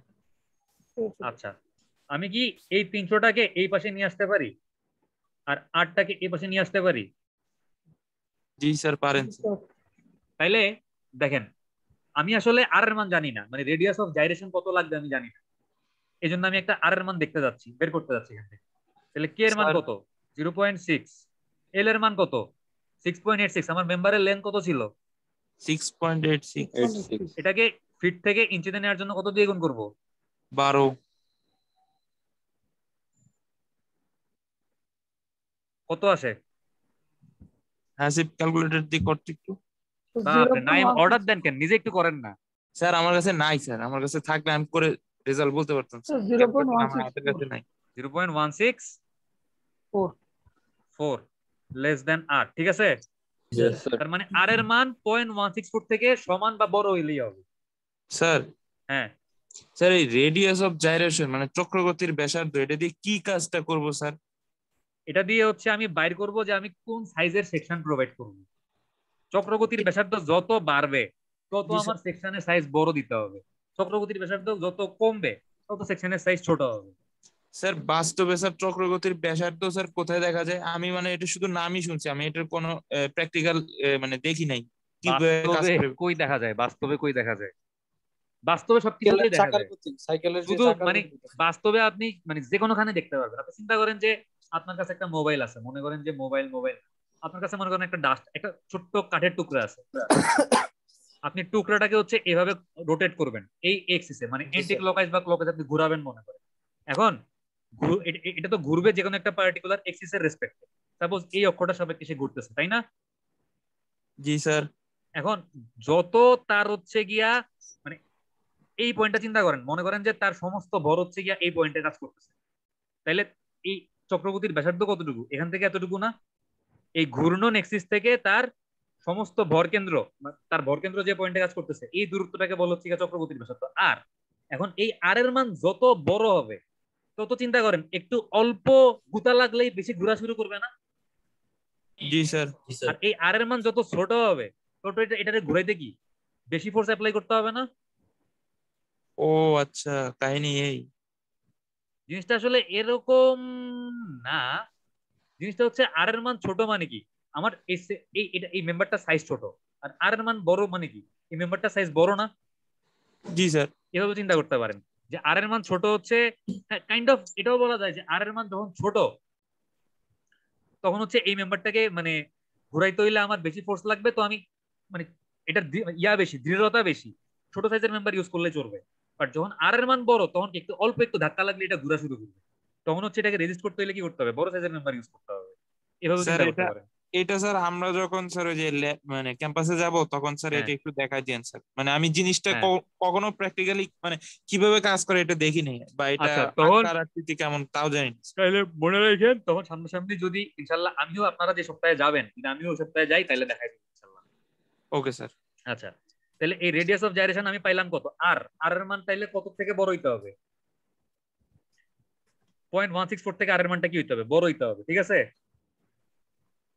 আচ্ছা, আমি কি এই 300টাকে এই পাশে নিয়ে আসতে পারি আর 8টাকে এই পাশে নিয়ে আসতে পারি? জি স্যার পারেন। তাইলে দেখেন, আমি আসলে আর এর মান জানি না, মানে রেডিয়াস অফ জাইরেশন কত লাগবে আমি জানি না, এই জন্য আমি একটা আর এর মান দেখতে যাচ্ছি, বের করতে যাচ্ছি এখান থেকে। তাহলে কে এর মান স্যার- কত? 0.6। এল এর মান কত? 6.86। আমার মেম্বারের লেন্থ কত ছিল? 6.86 86 এটাকে ফিট থেকে ইঞ্চিতে নেওয়ার জন্য কত দিয়ে গুণ করব? 12। কত আসে? হ্যাসিভ ক্যালকুলেটর দিয়ে করতে একটু। বাপরে, নাইম অর্ডার দেন কেন, নিজে একটু করেন না? স্যার আমার কাছে নাই স্যার, আমার কাছে থাকলে আমি করে রেজাল্ট বলতে পারতাম স্যার। 0.16 আমার হাতের কাছে নাই। 0.164 লেস দেন আর, ঠিক আছে? yes sir তার মানে আর এর মান 0.164 থেকে সমান বা বড় হইলেই হবে। স্যার হ্যাঁ, স্যার এই রেডিয়াস অফ জাইরেশন মানে চক্রগতির ব্যাসার্ধ, এটা দিয়ে কি কাজটা করব স্যার? এটা দিয়ে হচ্ছে আমি বাইর করব যে আমি কোন সাইজের সেকশন প্রোভাইড করব। চক্রগতির ব্যাসার্ধ যত বাড়বে তত জি, আমার সেকশনের সাইজ বড় দিতে হবে, চক্রগতির ব্যাসার্ধ যত কমবে তত সেকশনের সাইজ ছোট হবে। স্যার বাস্তবে স্যার চক্রগতির ব্যাসার্ধ স্যার কোথায় দেখা যায়? আমি মানে এটা শুধু নামই শুনছি, আমি এটার কোনো প্র্যাকটিক্যাল মানে দেখি নাই কিভাবে কাজ বাস্তবে করে। কই দেখা যায়? বাস্তবে কই দেখা যায়? বাস্তবে সবকিছুতেই দেখা যায়। শুধু মানে বাস্তবে আপনি মানে যে কোনোখানে দেখতে পারবেন। আপনি চিন্তা করেন যে আপনার কাছে একটা মোবাইল আছে, মনে করেন যে মোবাইল আপনার কাছে মনে করেন একটা ডাস্ট, একটা ছোট্ট কাঠের টুকরা আছে, আপনি টুকরাটাকে হচ্ছে এভাবে রোটেট করবেন এই এক্সিসে, মানে এন্টি ক্লকওয়াইজ বা ক্লকওয়াইজ আপনি ঘোরাবেন মনে করেন। এখন এটা তো ঘুরবে যে কোনো একটা পার্টিকুলার এক্সিসের রেসপেক্টে। সাপোজ এই অক্ষরটা সাপেক্ষে সে ঘুরতেছে, তাই না? জি স্যার। এখন যত তার হচ্ছে গিয়া মানে এই পয়েন্টটা চিন্তা করেন, মনে করেন যে তার সমস্ত ভর হচ্ছে গিয়া এই পয়েন্টে কাজ করতেছে, তাইলে এই চক্রগতির ব্যাসার্ধ কতটুকু? এখান থেকে এতটুকু না? এই ঘূর্ণন এক্সিস থেকে তার সমস্ত ভরকেন্দ্র, তার ভরকেন্দ্র যে পয়েন্টে কাজ করতেছে এই দূরত্বটাকে বলা হচ্ছে চক্রগতির ব্যাসার্ধ। আর এখন এই আর এর মান যত বড় হবে তত চিন্তা করেন একটু অল্প গুতা লাগলেই বেশি ঘোরা শুরু করবে না? জি স্যার। আর এই আর এর মান যত ছোট হবে তত এটাকে ঘুরাইতে কি বেশি ফোর্স অ্যাপ্লাই করতে হবে না? ও আচ্ছা, কাহিনী এই। জিনিসটা আসলে এরকম না। জিনিসটা হচ্ছে আর এর মান ছোট মানে কি, আমার এই মেম্বারটা সাইজ ছোট, আর আর এর মান বড় মানে কি এই মেম্বারটা সাইজ বড় না? জি স্যার। এভাবে চিন্তা করতে পারেন যে আর এর মান ছোট হচ্ছে, কাইন্ড অফ এটাও বলা যায় যে আর এর মান যখন ছোট তখন হচ্ছে এই মেম্বারটাকে মানে ঘুরাইতে হইলে আমার বেশি ফোর্স লাগবে, তো আমি মানে এটার বেশি দৃঢ়তা বেশি, ছোট সাইজের মেম্বার ইউজ করলে চলবে। বাট যখন আর এর মান বড় তখন একটু অল্প একটু ধাক্কা লাগলে এটা ঘুরা শুরু করবে, তখন হচ্ছে এটাকে রেজিস্ট করতে হলে কি করতে হবে? বড় সাইজের মেম্বার ইউজ করতে হবে। এভাবে স্যার চিন্তা করতে এটা পারেন। এটা স্যার আমরা যখন স্যার ওই যে মানে ক্যাম্পাসে যাব তখন স্যার হ্যাঁ এটা একটু দেখাই দিয়েন স্যার, মানে আমি জিনিসটা হ্যাঁ কখনো প্র্যাকটিক্যালি মানে কিভাবে কাজ করে এটা দেখিনি, বা এটা আচ্ছা, তখন আকার আকৃতি কেমন তাও জানি না। তাহলে মনে রাখেন তখন সামনাসামনি যদি ইনশাল্লাহ আমিও আপনারা যে সপ্তাহে যাবেন যদি আমিও ওই সপ্তাহে যাই তাহলে দেখাই দেবো ইনশাল্লাহ। Okay sir. আচ্ছা, তাহলে এই রেডিয়াস অফ জাইরেশন আমি পাইলাম কত, আর আর এর মান তাইলে কত থেকে বড় হইতে হবে, 0.164 থেকে আর এর মানটা কি হইতে হবে, বড় হইতে হবে, ঠিক আছে?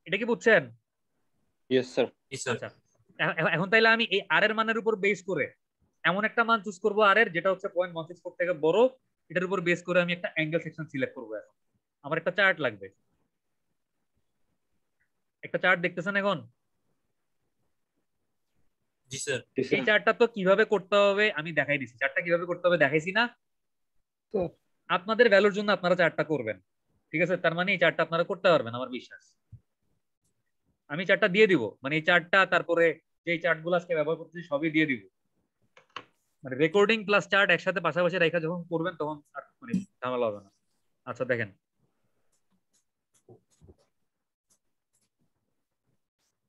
এটা কি বুঝছেন? Yes sir. আচ্ছা, এখন তাইলে আমি এই আর এর মানের উপর বেস করে এমন একটা মান চুজ করবো আর এর যেটা হচ্ছে 0.164 থেকে বড়, এটার উপর বেস করে আমি একটা অ্যাঙ্গেল সেকশন সিলেক্ট করবো। এখন আমার একটা চার্ট লাগবে, একটা চার্ট দেখতেছেন এখন? জি স্যার। এই চার্টটা তো কিভাবে করতে হবে আমি দেখাই দিছি, চার্টটা কিভাবে করতে হবে দেখাইছি না? স্যার। আপনাদের ভ্যালুর জন্য আপনারা চার্টটা করবেন, ঠিক আছে? তার মানে এই চার্টটা আপনারা করতে পারবেন আমার বিশ্বাস। আমি চার্টটা দিয়ে দিব, মানে এই চার্টটা তারপরে যে চার্টগুলো আজকে ব্যবহার করতেছি সবই দিয়ে দিব, মানে রেকর্ডিং প্লাস চার্ট একসাথে পাশাপাশি রেখা যখন করবেন তখন আর মানে ঝামেলা হবে না। আচ্ছা দেখেন,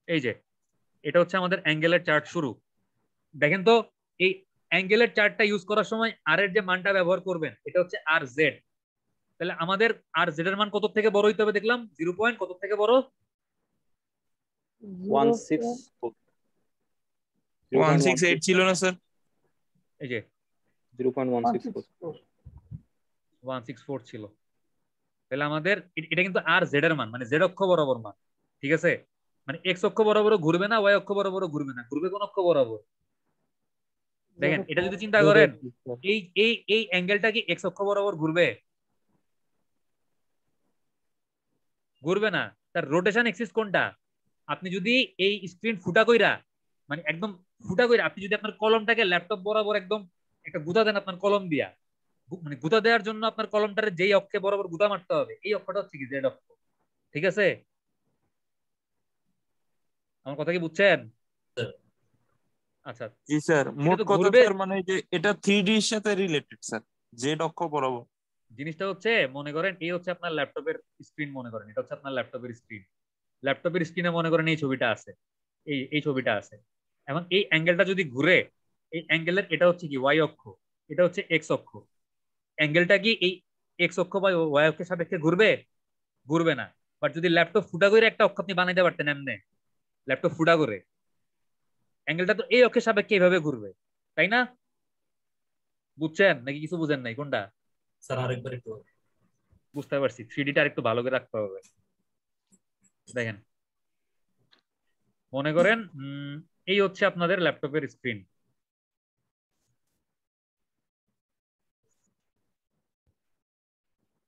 এই যে এটা হচ্ছে আমাদের অ্যাঙ্গেলের চার্ট শুরু। দেখেন তো এই অ্যাঙ্গেলের চার্টটা ইউজ করার সময় আর এর যে মানটা ব্যবহার করবেন এটা হচ্ছে আর জেড। তাহলে আমাদের আর জেড এর মান কত থেকে বড় হইতে হবে দেখলাম, 0 পয়েন্ট কত থেকে বড়, 168 ছিল না স্যার? এই যে 0.164 164 ছিল। তাহলে আমাদের এটা কিন্তু আর জেড এর মান, মানে জেড অক্ষ বরাবর মান, ঠিক আছে? মানে এক্স অক্ষ বরাবর ঘুরবে না, ওয়াই অক্ষ বরাবর ঘুরবে না, ঘুরবে কোন অক্ষ বরাবর? দেখেন এটা যদি চিন্তা করেন এই এই এই অ্যাঙ্গেলটা কি এক্স অক্ষ বরাবর ঘুরবে? ঘুরবে না। তার রোটেশন এক্সিস কোনটা? আপনি যদি এই স্ক্রিন ফুটা কইরা, মানে একদম ফুটা কইরা আপনি যদি আপনার কলমটাকে ল্যাপটপ বরাবর একদম একটা গুতা দেন আপনার কলম দিয়া, মানে গুতা দেওয়ার জন্য আপনার কলমটারে যেই অক্ষে বরাবর গুতা মারতে হবে এই অক্ষটা হচ্ছে কি জেড অক্ষ, ঠিক আছে? আমার কথা কি বুঝছেন? আচ্ছা, জি স্যার, এটা মোট তো কথা ঘুরবে। স্যার মানে যে এটা 3D এর সাথে রিলেটেড স্যার, জেড অক্ষ বরাবর। জিনিসটা হচ্ছে মনে করেন এই হচ্ছে আপনার ল্যাপটপের স্ক্রিন, মনে করেন এটা হচ্ছে আপনার ল্যাপটপের স্ক্রিন, ল্যাপটপের স্ক্রিনে মনে করেন এই ছবিটা আছে, এই এই ছবিটা আছে। এখন এই অ্যাঙ্গেলটা যদি ঘুরে, এই অ্যাঙ্গেলের এটা হচ্ছে কি ওয়াই অক্ষ, এটা হচ্ছে এক্স অক্ষ, অ্যাঙ্গেলটা কি এই এক্স অক্ষ বা ওয়াই অক্ষের সাপেক্ষে ঘুরবে? ঘুরবে না। বাট যদি ল্যাপটপ ফুটা করে একটা অক্ষ আপনি বানাইতে পারতেন এমনি, ল্যাপটপ ফুটা করে, অ্যাঙ্গেলটা তো এই অক্ষের সাপেক্ষে এইভাবে ঘুরবে, তাই না? বুঝছেন নাকি কিছু বুঝেন নাই কোনটা? স্যার আরেকবার একটু। বুঝতে পারছি, 3Dটা একটু ভালো করে রাখতে হবে। দেখেন মনে করেন এই হচ্ছে আপনাদের ল্যাপটপের স্ক্রিন,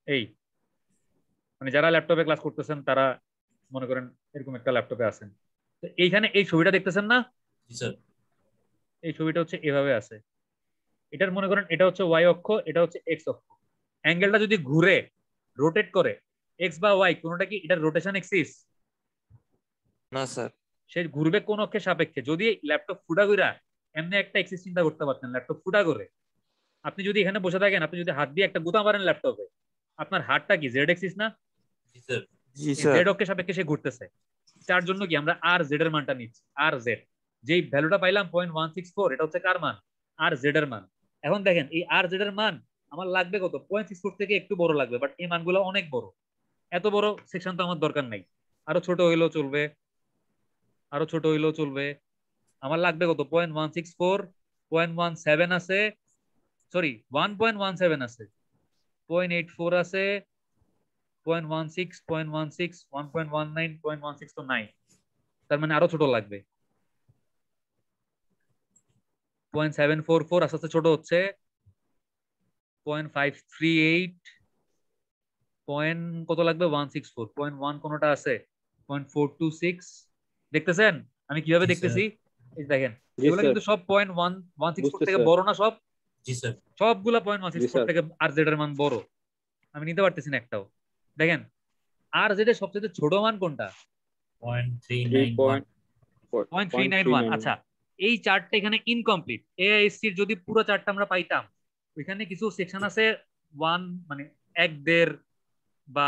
এই মানে যারা ল্যাপটপে ক্লাস করতেছেন তারা মনে করেন এরকম একটা ল্যাপটপে আছেন, তো এইখানে এই ছবিটা দেখতেছেন না? জি স্যার। এই ছবিটা হচ্ছে এভাবে আছে, এটার মনে করেন এটা হচ্ছে ওয়াই অক্ষ, এটা হচ্ছে এক্স অক্ষ। অ্যাঙ্গেলটা যদি ঘুরে রোটেট করে এক্স বা ওয়াই কোনোটা কি এটার রোটেশন এক্সিস? না স্যার। সে ঘুরবে কোন অক্ষের সাপেক্ষে? যদি ল্যাপটপ ফুটা কইরা এমনি একটা এক্সিস চিন্তা করতে পারতেন, ল্যাপটপ ফুটা করে আপনি যদি এখানে বসে থাকেন, আপনি যদি হাত দিয়ে একটা গুতা মারেন ল্যাপটপে, আপনার হাতটা কি জেড এক্সিস না? জি স্যার। জি স্যার। জেড অক্ষের সাপেক্ষে সে ঘুরতেছে, তার জন্য কি আমরা আর জেড এর মানটা নিচ্ছি, আর জেড যেই ভ্যালুটা পাইলাম 0.164 এটা হচ্ছে কার মান? আর জেড এর মান। এখন দেখেন এই আর জেড এর মান আমার লাগবে কত, 0.64 থেকে একটু বড় লাগবে, বাট এই মানগুলো অনেক বড়, এত বড় সেকশন তো আমার দরকার নাই, আরো ছোট হইলেও চলবে, আরো ছোট হইলেও চলবে। আমার লাগবে কত, 0.164, 0.17 আছে, সরি 1.17 আছে, 0.84 আছে, 0.16, 0.16, 1.19, 0.16 তো নাই, তার মানে আরো ছোট লাগবে। 0.744 আস্তে আস্তে ছোট হচ্ছে, 0.538, পয়েন্ট কত লাগবে, 164, 0.1 কোনটা আছে, 0.426, দেখতেছেন আমি কিভাবে জি দেখতেছি? এই দেখেন জি এগুলো স্যার। কিন্তু সব 0.164 থেকে স্যার। বড় না, সব জি স্যার। সবগুলা জি 0.164 স্যার। থেকে আর জেড এর মান বড়, আমি নিতে পারতেছি না একটাও। দেখেন আর জেড এর সবচেয়ে ছোট মান কোনটা? 0.391। 0.391। আচ্ছা, এই চার্টটা এখানে ইনকমপ্লিট, এআইএসসি যদি পুরো চার্টটা আমরা পাইতাম, ওইখানে কিছু সেকশন আছে 1 মানে 1.5 বা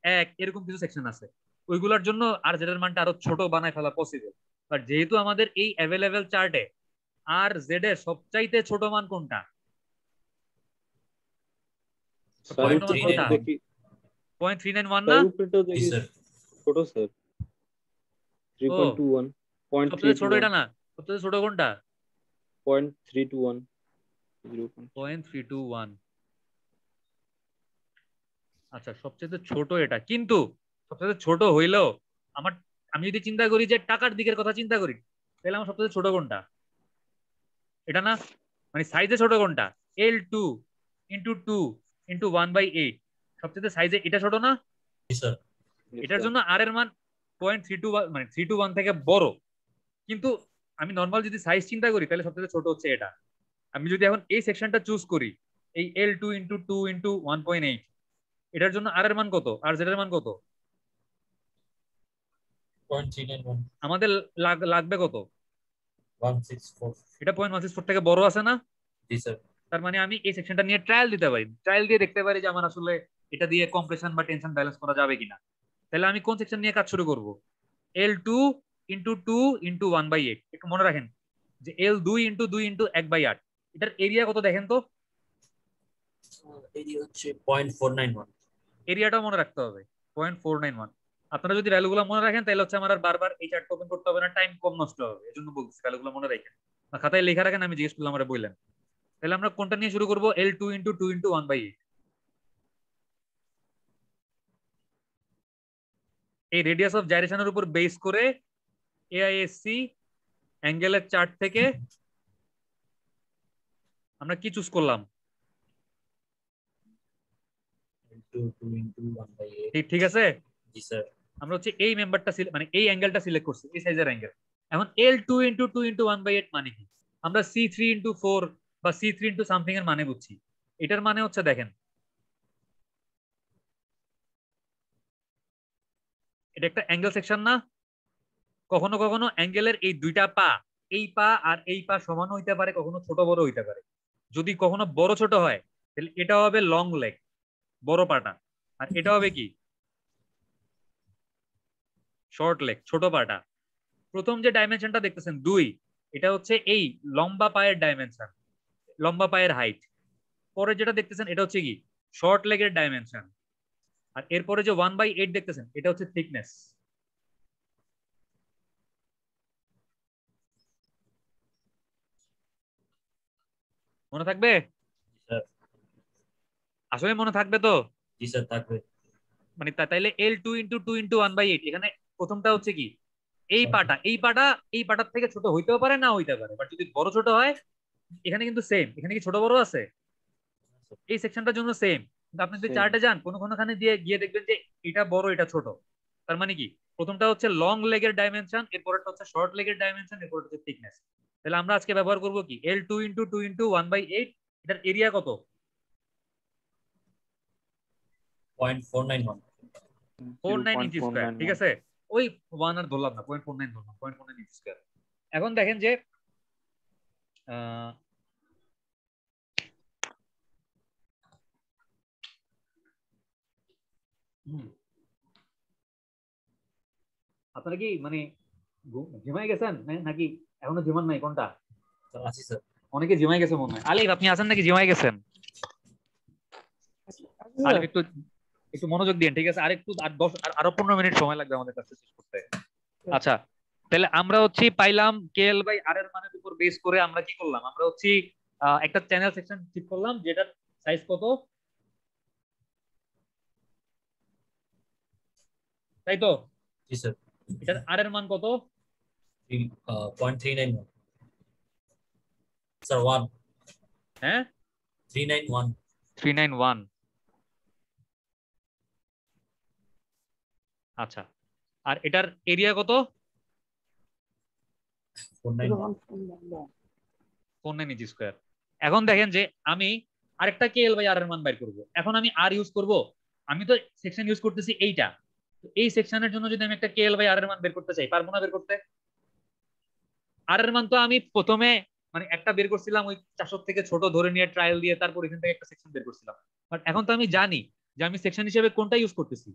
1 এরকম কিছু সেকশন আছে, ওইগুলোর জন্য আর জেড এর মানটা আরো ছোট বানায় ফেলা পসিবল। বাট যেহেতু আমাদের এই অ্যাভেলেবেল চার্টে আর জেড এর সবচাইতে ছোট মান কোনটা? স্যার পয়েন্ট নম্বর কোনটা? দেখি 0.391 না? স্যার উপরেটাও জি দেখি স্যার ছোট স্যার 3.21 সবচেয়ে ছোট 0.321 এটা না, সবচেয়ে ছোট কোনটা? 0.321 0. 0.321। আচ্ছা, সবচেয়ে ছোট এটা, কিন্তু সবচেয়ে ছোট হইলেও আমার, আমি যদি চিন্তা করি যে টাকার দিকের কথা চিন্তা করি, তাহলে আমার সবচেয়ে ছোট কোনটা? এটা না, মানে সাইজে ছোট কোনটা? L2 × 2 × 1/8, সবচেয়ে সাইজে এটা ছোট না? জি স্যার এটার জন্য আর এর মান 0.321, মানে 321 থেকে বড়। কিন্তু আমি নর্মাল যদি সাইজ চিন্তা করি তাহলে সবচেয়ে ছোট হচ্ছে এটা। আমি যদি এখন এই সেকশনটা চুজ করি, এই L2 × 2 × 1.8, এটার জন্য আর এর মান কত, আর জেড এর মান কত? 0.391 আমাদের লাগবে কত? 164 এটা 0.164 থেকে বড় আছে না? জি স্যার তার মানে আমি এই সেকশনটা নিয়ে ট্রায়াল দিতে পারি, ট্রায়াল দিয়ে দেখতে পারি যে আমার আসলে এটা দিয়ে কম্প্রেশন বা টেনশন ব্যালেন্স করা যাবে কিনা। তাহলে আমি কোন সেকশন নিয়ে কাজ শুরু করব? L2 × 2 × 1/8। একটু মনে রাখেন যে L2 × 2 × 1/8, এটার এরিয়া কত দেখেন তো? এটি হচ্ছে 0.491 এরিয়াটাও মনে রাখতে হবে, 0.491। আপনারা যদি ভ্যালুগুলো মনে রাখেন তাহলে হচ্ছে আমার আর বারবার এই চার্ট ওপেন করতে হবে না, টাইম কম নষ্ট হবে। এজন্য বলছি ভ্যালুগুলো মনে রাখেন বা খাতায় লেখা রাখেন, আমি জিজ্ঞেস করলাম, আমরা বললেন। তাহলে আমরা কোনটা নিয়ে শুরু করব? L2 × 2 × 1/8। এই রেডিয়াস অফ জাইরেশনের উপর বেস করে AISC অ্যাঙ্গেলের চার্ট থেকে আমরা কি চুজ করলাম? 2 × 1/8 ঠিক আছে, জি স্যার আমরা হচ্ছে এই মেম্বারটা মানে এই অ্যাঙ্গেলটা সিলেক্ট করছি, এই সাইজের অ্যাঙ্গেল। এখন L2 × 2 × 1/8 মানে কি? আমরা C3 × 4 বা C3 × সামথিং এর মানে বুঝছি। এটার মানে হচ্ছে দেখেন, এটা একটা অ্যাঙ্গেল সেকশন না? কখনো কখনো অ্যাঙ্গেলের এই দুইটা পা, এই পা আর এই পা সমান হইতে পারে, কখনো ছোট বড় হইতে পারে। যদি কখনো বড় ছোট হয় তাহলে এটা হবে লং লেগ, বড় পাটা, আর এটা হবে কি? শর্ট লেগ, ছোট পাটা। প্রথম যে ডাইমেনশনটা দেখতেছেন 2, এটা হচ্ছে এই লম্বা পায়ের ডাইমেনশন, লম্বা পায়ের হাইট। পরে যেটা দেখতেছেন এটা হচ্ছে কি? Short লেগের dimension. আর এরপরে যে 1/8 দেখতেছেন এটা হচ্ছে থিকনেস। মনে থাকবে? স্যার আসলে মনে থাকবে তো? জি স্যার থাকবে মানে তাইলে L2 × 2 × 1/8, এখানে প্রথমটা হচ্ছে কি? এই পাটা, এই পাটা এই পাটার থেকে ছোট হইতেও পারে, না হইতে পারে। বাট যদি বড় ছোট হয়, এখানে কিন্তু সেম, এখানে কি ছোট বড় আছে? এই সেকশনটার জন্য সেম। কিন্তু আপনি যদি Same. চার্টে যান কোনখানে দিয়ে গিয়ে দেখবেন যে এটা বড় এটা ছোট। তার মানে কি? প্রথমটা হচ্ছে লং লেগের ডাইমেনশন, এরপরটা হচ্ছে শর্ট লেগের ডাইমেনশন, এরপরটা হচ্ছে থিকনেস। তাহলে আমরা আজকে ব্যবহার করব কি? L2 × 2 × 1/8, এটার এরিয়া কত? 0.491 0.49 ইঞ্চি স্কয়ার। ঠিক আছে, ওই 1 আর ধরলাম না, 0.49 ধরলাম, 0.49 ইঞ্চি স্কয়ার। এখন দেখেন যে আপনারা কি মানে ঝিমাই গেছেন নাকি এখনো ঝিমান নাই? কোনটা? স্যার আছি স্যার অনেকে ঝিমাই গেছে মনে হয়। আলিফ, আপনি আছেন নাকি ঝিমাই গেছেন? আলিফ একটু একটু মনোযোগ দিন, ঠিক আছে? আরেকটু আরো 15 মিনিট সময় লাগবে আমাদের কাছে শেষ করতে। আচ্ছা, তাহলে আমরা হচ্ছে পাইলাম KL/R এর মানের উপর বেস করে আমরা কি করলাম? আমরা হচ্ছে একটা চ্যানেল সেকশন ঠিক করলাম, যেটার সাইজ কত, তাই তো? জি স্যার এটার আর এর মান কত? 0.391 স্যার 1 হ্যাঁ 391 391। আচ্ছা, আর এটার এরিয়া কত? 491 ইঞ্চি স্কয়ার। এখন দেখেন যে আমি আরেকটা KL/R এর মান বাইর করব। এখন আমি আর ইউজ করব, আমি তো সেকশন ইউজ করতেছি এইটা। এই সেকশনের জন্য যদি আমি একটা KL/R এর মান বের করতে চাই, পারবো না বের করতে? আর এর মান তো আমি প্রথমে মানে একটা বের করছিলাম ওই 400 থেকে ছোট ধরে নিয়ে ট্রায়াল দিয়ে, তারপর এখান থেকে একটা সেকশন বের করছিলাম। বাট এখন তো আমি জানি যে আমি সেকশন হিসেবে কোনটা ইউজ করতেছি,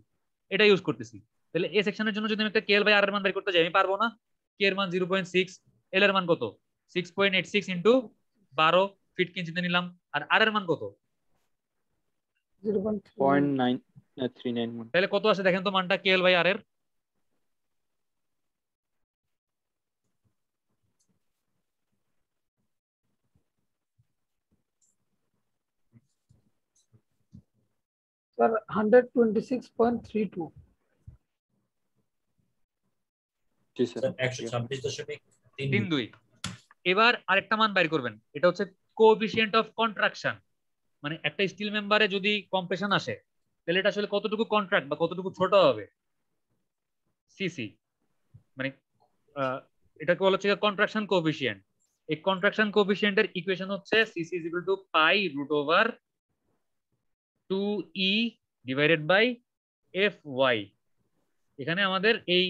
এটা ইউজ করতেছি। তাহলে এই সেকশনের জন্য যদি আমি একটা কেএল বাই আর এর মান বের করতে যাই আমি পারবো না। কে এর মান 0.6, এল এর মান কত 6.86 ইনটু 12 ফিট ইঞ্চিতে নিলাম, আর আর এর মান কত 0.39 তাহলে কত আসে দেখেন তো মানটা কেএল বাই আর এর? স্যার 126.32। জি স্যার। স্যার 126.32। এবার আরেকটা মান বাইর করবেন, এটা হচ্ছে কোএফিসিয়েন্ট অফ কন্ট্রাকশন। মানে একটা স্টিল মেম্বারে যদি কম্প্রেশন আসে তাহলে এটা আসলে কতটুকু কন্ট্রাক্ট বা কতটুকু ছোট হবে, সিসি। মানে এটাকে বলা হচ্ছে কন্ট্রাকশন কোএফিসিয়েন্ট। এই কন্ট্রাকশন কোএফিসিয়েন্টের ইকুয়েশন হচ্ছে CC is equal to pi root over 2e divided by F Y. এখানে আমাদের এই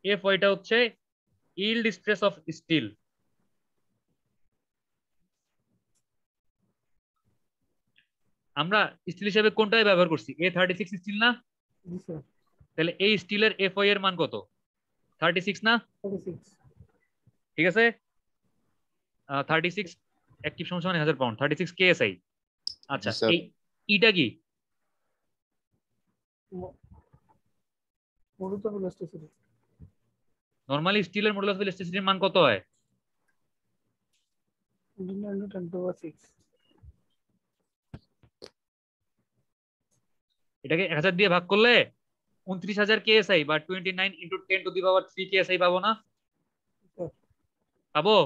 এফ ওয়াইটা হচ্ছে ইল্ড স্ট্রেস অফ স্টিল। আমরা স্টিল হিসেবে কোনটাই ব্যবহার করছি, A36 স্টিল না? জি স্যার। তাহলে এই স্টিলের এফ ওয়াই এর মান কত 36 না? 36। ঠিক আছে, 36 অ্যাক্টিভ সমস্যা মানে 1000 পাউন্ড, 36 কেএসআই। আচ্ছা জি, স্যার। এই ইটা কি মডুলাস ইলাস্টিসিটি। নরমালি স্টিলের মডুলাস ইলাস্টিসিটির মান কত হয়? 10^6। এটাকে 1000 দিয়ে ভাগ করলে 29000 কেএসআই বা 29 into 10 to the power 3 KSI পাবো না? পাবো।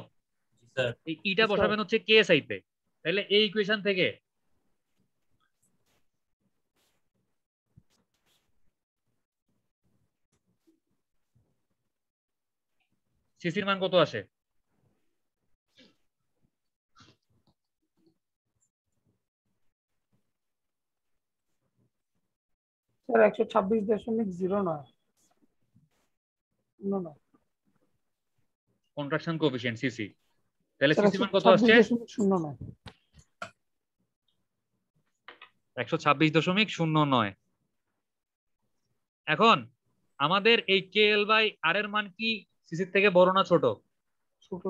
জি স্যার। এই ইটা বসাবেন হচ্ছে কেএসআই তে। তাহলে এই ইকুয়েশন থেকে সিসির মান কত আসে? স্যার 126.09। না কন্ট্রাকশন কোএফিসিয়েন্ট সিসি। তাহলে স্যার সিসি মান কত আসছে? 126.09। 126.09। এখন আমাদের এই কেএল বাই আর এর মান কি সিসির থেকে বড় না ছোট? ছোট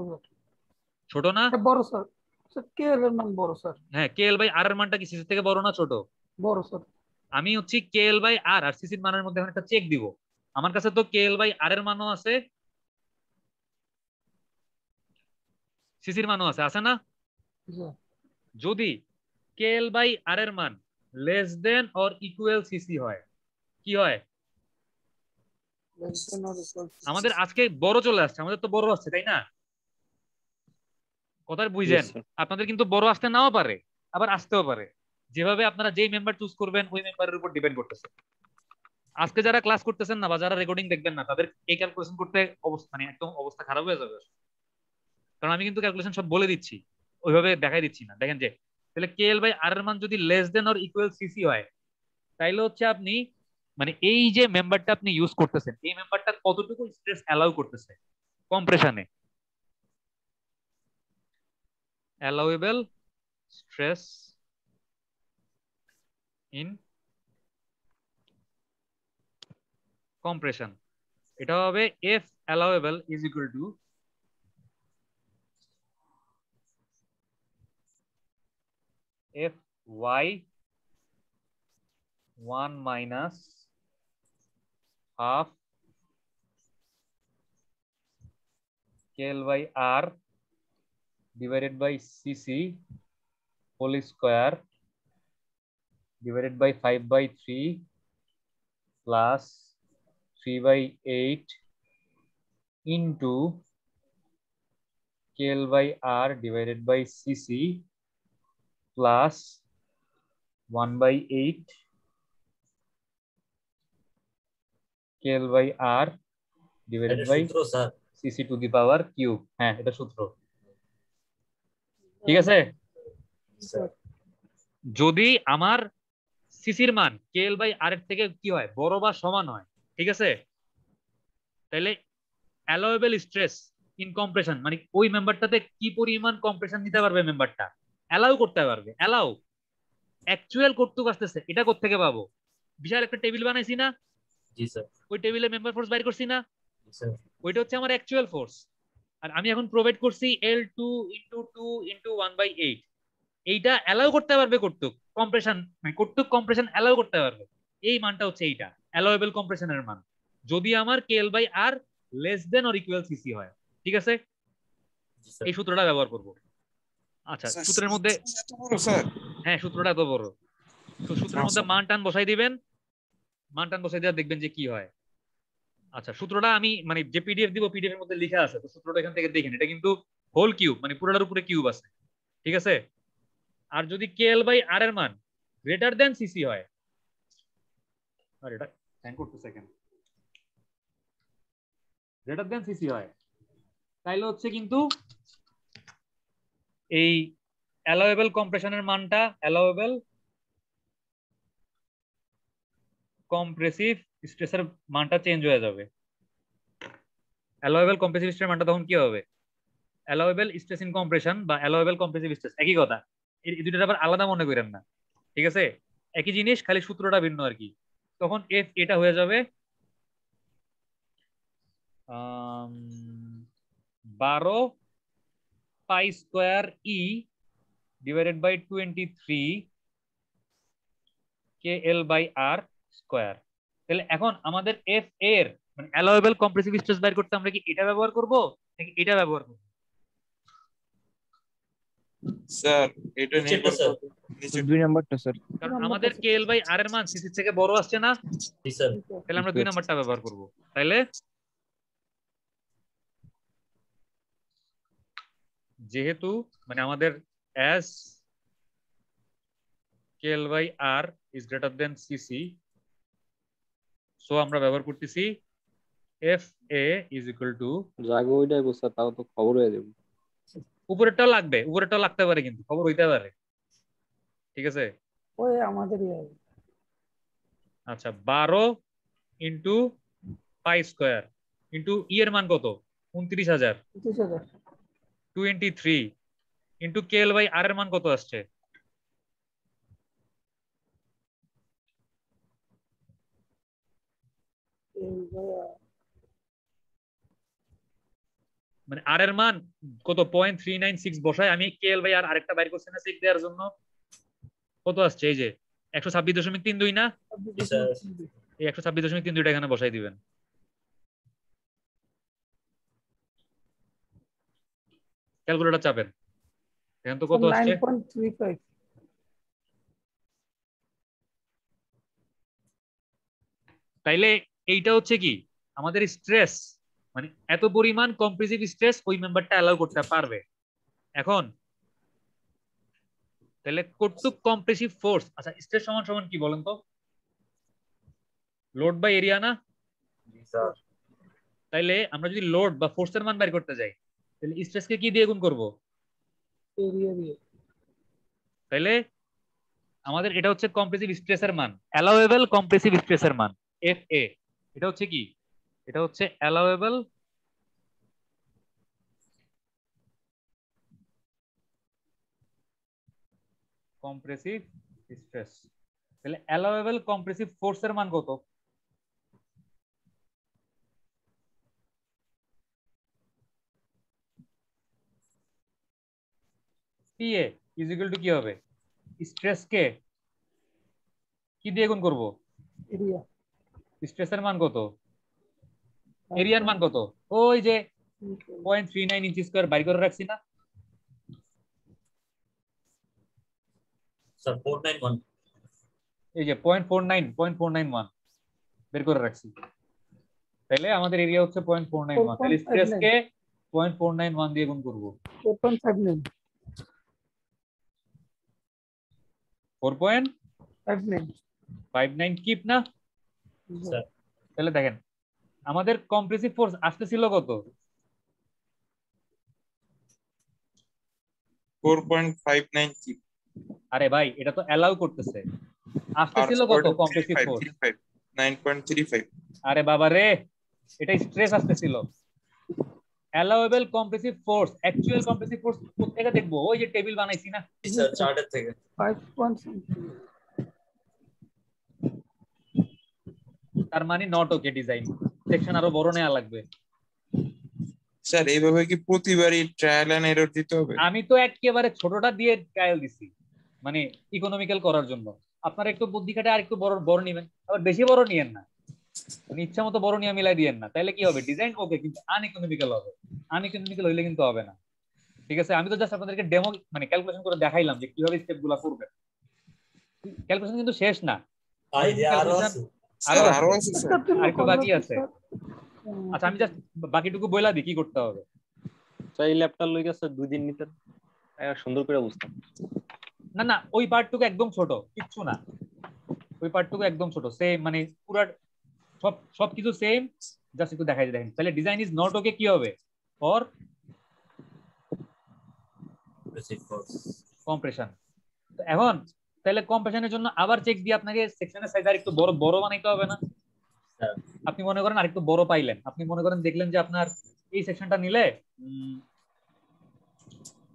ছোট না? বড় স্যার। স্যার কেএল এর মান বড় স্যার। হ্যাঁ, কেএল বাই আর এর মানটা কি সিসির থেকে বড় না ছোট? বড় স্যার। আমি হচ্ছে কেএল বাই আর আর সিসির মানের মধ্যে এখন একটা চেক দিব। আমার কাছে তো কেএল বাই আর এর মানও আছে, সিসির মানও আছে, আছে না? যদি কেএল বাই আর এর মান less than or equal CC হয়, কি হয়? আমাদের আজকে বড় চলে আসছে, আমাদের তো বড় আসছে তাই না? কথা বুঝেন? আপনাদের কিন্তু বড় আসতে নাও পারে, আবার আসতেও পারে। যেভাবে আপনারা যেই মেম্বার চুজ করবেন ওই মেম্বারের উপর ডিপেন্ড করতেছে। আজকে যারা ক্লাস করতেছেন না বা যারা রেকর্ডিং দেখবেন না তাদের এই ক্যালকুলেশন করতে অবস্থা মানে একদম অবস্থা খারাপ হয়ে যাবে, কারণ আমি কিন্তু ক্যালকুলেশন সব বলে দিচ্ছি, ওইভাবে দেখাই দিচ্ছি না। দেখেন যে তাহলে কেএল বাই আর এর মান যদি less than or equal CC হয় তাইলে হচ্ছে আপনি মানে এই যে মেম্বারটা আপনি ইউজ করতেছেন এই মেম্বারটা কতটুকু স্ট্রেস অ্যালাউ করতেছে কম্প্রেশনে। অ্যালাউয়েবল স্ট্রেস ইন কম্প্রেশন, এটা হবে F allowable is equal to F Y 1 minus half KL by R divided by CC whole square divided by 5/3 plus 3/8 into KL by R divided by CC plus 1/8 KL by R divided by CC to the power cube। হ্যাঁ, এটা সূত্র, ঠিক আছে? যদি আমার সিসির মান KL by আর এর থেকে কি হয় বড় বা সমান হয়, ঠিক আছে, তাহলে অ্যালাউয়েবল স্ট্রেস ইন কম্প্রেশন মানে ওই মেম্বারটাতে কি পরিমাণ কম্প্রেশন নিতে পারবে মেম্বারটা অ্যালাউ করতে পারবে। অ্যালাউ অ্যাকচুয়াল কতটুকু আসতেছে এটা কোত্থেকে পাবো? বিশাল একটা টেবিল বানাইছি না, জি স্যার। ওই টেবিলে মেম্বার ফোর্স বাইর করছি না, জি স্যার। ওইটা হচ্ছে আমার অ্যাকচুয়াল ফোর্স। আর আমি এখন প্রোভাইড করছি L2 * 2 * 1/8। এইটা অ্যালাউ করতে পারবে কর্তৃক কম্প্রেশন, মানে কর্তৃক কম্প্রেশন অ্যালাউ করতে পারবে, এই মানটা হচ্ছে এইটা অ্যালাউয়েবল কম্প্রেশনের মান, যদি আমার KL/R less than or equal CC হয়। ঠিক আছে, জি স্যার। এই সূত্রটা ব্যবহার করব। আচ্ছা, স্যার, সূত্রের মধ্যে এত বড় স্যার? হ্যাঁ সূত্রটা এত বড়, তো সূত্রের মধ্যে মান টান বসাই দিবেন, মান টান বসাই দেওয়া দেখবেন যে কি হয়। আচ্ছা, সূত্রটা আমি মানে যে পিডিএফ দিব পিডিএফ এর মধ্যে লেখা আছে, তো সূত্রটা এখান থেকে দেখেন, এটা কিন্তু হোল কিউব, মানে পুরোটার উপরে কিউব আছে। ঠিক আছে, আর যদি KL/R এর মান গ্রেটার দেন সিসি হয়, আর এটা হ্যাং করতে সেকেন্ড, গ্রেটার দেন সিসি হয়, তাইলে হচ্ছে কিন্তু এই অ্যালাউয়েবল কম্প্রেশনের মানটা, অ্যালাউয়েবল কম্প্রেসিভ স্ট্রেসের মানটা চেঞ্জ হয়ে যাবে। অ্যালাউয়েবল কম্প্রেসিভ স্ট্রেসের মানটা তখন কি হবে, অ্যালাউয়েবল স্ট্রেস ইন কম্প্রেশন বা অ্যালাউয়েবল কম্প্রেসিভ স্ট্রেস, একই কথা, এই দুইটা আবার আলাদা মনে করেন না। ঠিক আছে, একই জিনিস, খালি সূত্রটা ভিন্ন আর কি। তখন এফ এটা হয়ে যাবে 12 pi square E divided by 23 KL/R square. তাহলে এখন আমাদের এফ এর মানে অ্যালাউয়েবল কম্প্রেসিভ স্ট্রেস বের করতে আমরা কি এটা ব্যবহার করব নাকি এটা ব্যবহার করব? স্যার এটা নির্ভর স্যার। করে নিচে 2 নাম্বারটা স্যার। কারণ আমাদের KL/R এর মান সিসি থেকে বড় আসছে না, জি স্যার। তাহলে আমরা 2 নাম্বারটা ব্যবহার করব। তাইলে যেহেতু মানে আমাদের as KL/R is greater than CC, so আমরা ব্যবহার করতেছি FA is equal to, জাগো ওইটাই বলছে, তাও তো খবর হয়ে যাবে। উপরেরটাও লাগবে, উপরেরটাও লাগতে পারে, কিন্তু খবর হইতে পারে। ঠিক আছে, ওই আমাদেরই হবে। আচ্ছা 12 ইন্টু পাই স্কয়ার ইন্টু ই এর মান কত, 29,000, 25,000 23 ইন্টু KL/R এর মান কত আসছে, মানে আর এর মান কত 0.396 বসায় আমি KL/R আরেকটা বাইর করছি না চেক দেওয়ার জন্য, কত আসছে এই যে 126.32 না, জি স্যার। এই 126.32 এখানে বসাই দিবেন। ক্যালকুলেটর চাপেন, এখন তো কত আসছে, 9.35 তাইলে এইটা হচ্ছে কি আমাদের স্ট্রেস, মানে এত পরিমাণ কম্প্রেসিভ স্ট্রেস ওই মেম্বারটা অ্যালাউ করতে পারবে। এখন তাহলে কর্তৃক কম্প্রেসিভ ফোর্স, আচ্ছা স্ট্রেস সমান সমান কি বলেন তো, লোড বাই এরিয়া না? জি স্যার। তাইলে আমরা যদি লোড বা ফোর্সের মান বের করতে যাই, তাহলে স্ট্রেসকে কি দিয়ে গুণ করব, এরিয়া দিয়ে। তাইলে আমাদের এটা হচ্ছে কম্প্রেসিভ স্ট্রেসের মান, অ্যালাউয়েবল কম্প্রেসিভ স্ট্রেসের মান FA, এটা হচ্ছে কি, এটা হচ্ছে অ্যালাউয়েবল কম্প্রেসিভ স্ট্রেস। তাহলে অ্যালাউয়েবল কম্প্রেসিভ ফোর্সের মান কত, PA ইজ ইকুয়াল টু কি হবে, স্ট্রেস কে কি দিয়ে গুণ করব, এরিয়া স্ট্রেসের মান কত, এরিয়ার মান কত, ওই যে 0.39 ইঞ্চি স্কয়ার বাইর করে রাখছি না, স্যার 491। এই যে 0.491 বের করে রাখছি। তাহলে আমাদের এরিয়া হচ্ছে 0.491, তাহলে স্ট্রেস কে 0.491 দিয়ে গুণ করব, 4.59 4.59 কিপ না। স্যার। তাহলে দেখেন আমাদের কম্প্রেসিভ ফোর্স আসতেছিল কত, 4.59 কি আরে ভাই এটা তো অ্যালাউ করতেছে, আসতেছিল কত কম্প্রেসিভ ফোর্স, 9.35। আরে বাবা রে এটা স্ট্রেস আসতেছিল। Allowable compressive force, actual compressive force কোথা থেকে দেখবো, ওই যে টেবিল বানাইছি না, জি স্যার, চার্টের থেকে। 5 something তার মানে নট ওকে ডিজাইন, সেকশন আরো বড় নেওয়া লাগবে। স্যার এইভাবে কি প্রতিবারই ট্রায়াল এন্ড এরর দিতে হবে? আমি তো একেবারে ছোটটা দিয়ে ট্রায়াল দিছি, মানে ইকোনমিক্যাল করার জন্য। আপনারা একটু বুদ্ধি খাটে আর একটু বড় বড় নেবেন, আবার বেশি বড় নিয়েন না, মানে ইচ্ছা মতো বড় নিয়ে মিলাই দিয়েন না, তাহলে কি হবে ডিজাইন ওকে কিন্তু আনইকোনমিক্যাল হবে। আনইকোনমিক্যাল হইলে কিন্তু হবে না, ঠিক আছে? আমি তো জাস্ট আপনাদেরকে ডেমো মানে ক্যালকুলেশন করে দেখাইলাম যে কিভাবে স্টেপগুলো করবেন। ক্যালকুলেশন কিন্তু শেষ না, আরো আছে স্যার। আরেকটু বাকি আছে। আচ্ছা আমি জাস্ট বাকিটুকু বইলা দিই কি করতে হবে। স্যার এই ল্যাপটপ লই গেছে 2 দিন নিতেন সুন্দর করে বুঝতাম। না না, ওই পার্টটুকু একদম ছোট, কিচ্ছু না, ওই পার্টটুকু একদম ছোট, সেম মানে পুরো সবকিছু সেম, জাস্ট একটু দেখাই দেখেন। তাহলে ডিজাইন ইজ নট ওকে কি হবে? For compression. এখন তাহলে কম্প্রেশনের জন্য আবার চেক দিয়ে আপনাকে সেকশনের সাইজ আর একটু বড় বড় বানাইতে হবে না? আপনি মনে করেন আরেকটু বড় পাইলেন, আপনি মনে করেন দেখলেন যে আপনার এই সেকশনটা নিলে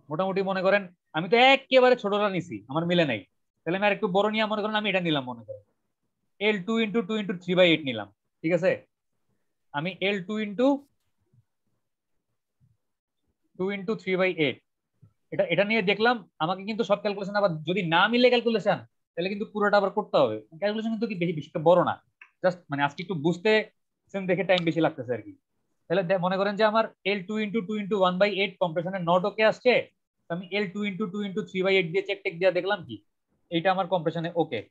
মোটামুটি মনে করেন আমি তো একেবারে ছোটটা নিছি, আমার মিলে নাই, তাহলে আমি আরেকটু বড় নিয়ে মনে করেন আমি এটা নিলাম, মনে করেন L2 × 2 × 3/8 নিলাম, ঠিক আছে? আমি L2 × 2 × 3/8 এটা নিয়ে দেখলাম, আমাকে কিন্তু সব ক্যালকুলেশন আবার যদি না মিলে ক্যালকুলেশন, তাহলে কিন্তু পুরোটা আবার করতে হবে। ক্যালকুলেশন কিন্তু কি বেশি বড় না, জাস্ট মানে আজকে একটু বুঝতে দেখে টাইম বেশি লাগতেছে আর কি। তাহলে মনে করেন যে আমার L2 × 2 × 1/8 কম্প্রেশনের নট ওকে আসছে, আমি L2 × 2 × 3/8 দিয়ে চেক টেক দিয়ে দেখলাম কি এইটা আমার কম্প্রেশনে ওকে।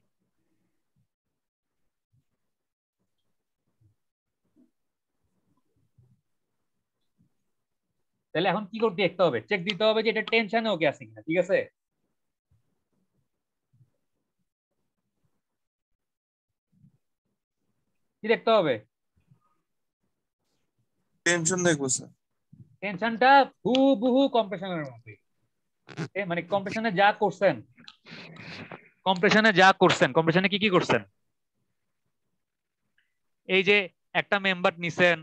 তাহলে এখন কি করতে দেখতে হবে, চেক দিতে হবে যে এটা টেনশনে ওকে আছে কিনা, ঠিক আছে? কি দেখতে হবে? টেনশন দেখবো স্যার। টেনশনটা হুবহু কম্প্রেশনের মধ্যে, মানে কম্প্রেশনে যা করছেন, কম্প্রেশনে কি কি করছেন, এই যে একটা মেম্বার নিছেন,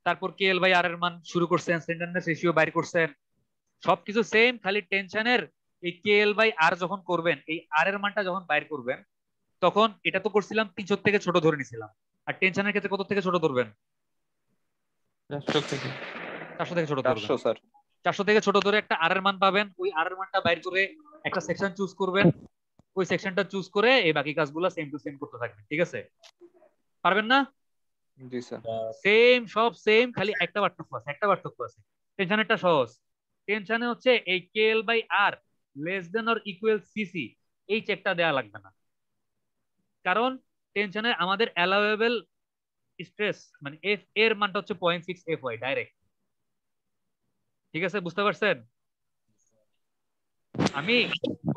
তারপর KL/R এর মান শুরু করছেন, স্ট্যান্ডার্ড রেশিও বাইর করছেন, সবকিছু সেম, খালি টেনশনের এই KL/R যখন করবেন, এই R এর মানটা যখন বাইর করবেন, তখন এটা তো করছিলাম 300 থেকে ছোট ধরে নিছিলাম, আর টেনশনের ক্ষেত্রে কত থেকে ছোট ধরবেন? 400 থেকে 400 থেকে ছোট ধরবেন। 400 স্যার। 400 থেকে ছোট ধরে একটা R এর মান পাবেন, ওই R এর মানটা বাইর করে একটা সেকশন চুজ করবেন, ওই সেকশনটা চুজ করে এই বাকি কাজগুলো সেম টু সেম করতে থাকবেন, ঠিক আছে? পারবেন না? জি স্যার। সেম, সব সেম, খালি একটা পার্থক্য আছে। টেনশনেরটা সহজ, টেনশনে হচ্ছে এই KL/R less than or equal CC, এই চেকটা দেয়া লাগবে না, কারণ টেনশনে আমাদের অ্যালাউয়েবল স্ট্রেস মানে F এর মানটা হচ্ছে 0.6 FY ডাইরেক্ট, ঠিক আছে? বুঝতে পারছেন? আমি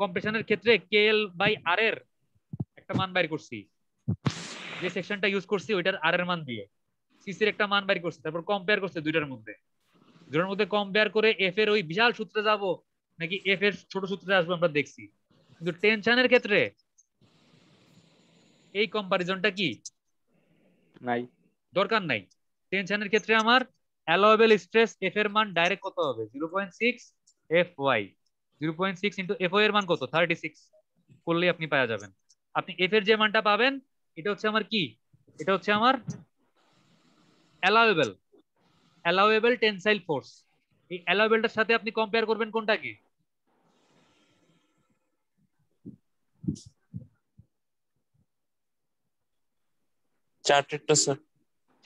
কম্প্রেশনের ক্ষেত্রে KL/R এর একটা মান বাইর করছি, যে সেকশনটা ইউজ করছি ওইটার R এর মান দিয়ে, CC এর একটা মান বাইর করছি, তারপর কম্পেয়ার করছি দুইটার মধ্যে কম্পেয়ার করে F এর ওই বিশাল সূত্রে যাব নাকি F এর ছোট সূত্রে আসবে আমরা দেখছি। কিন্তু টেনশনের ক্ষেত্রে এই কম্পারিজনটা কি নাই, দরকার নাই। টেনশনের ক্ষেত্রে আমার অ্যালাউয়েবল স্ট্রেস F এর মান ডাইরেক্ট কত হবে? 0.6 FY, 0.6 × FY এর মান কত? 36 করলেই আপনি পাওয়া যাবেন। আপনি F এর যে মানটা পাবেন এটা হচ্ছে আমার কি, এটা হচ্ছে আমার অ্যালাউয়েবল টেনসাইল ফোর্স। এই অ্যালাউয়েবলটার সাথে আপনি কম্পেয়ার করবেন কোনটা কি? চার্টেরটা স্যার।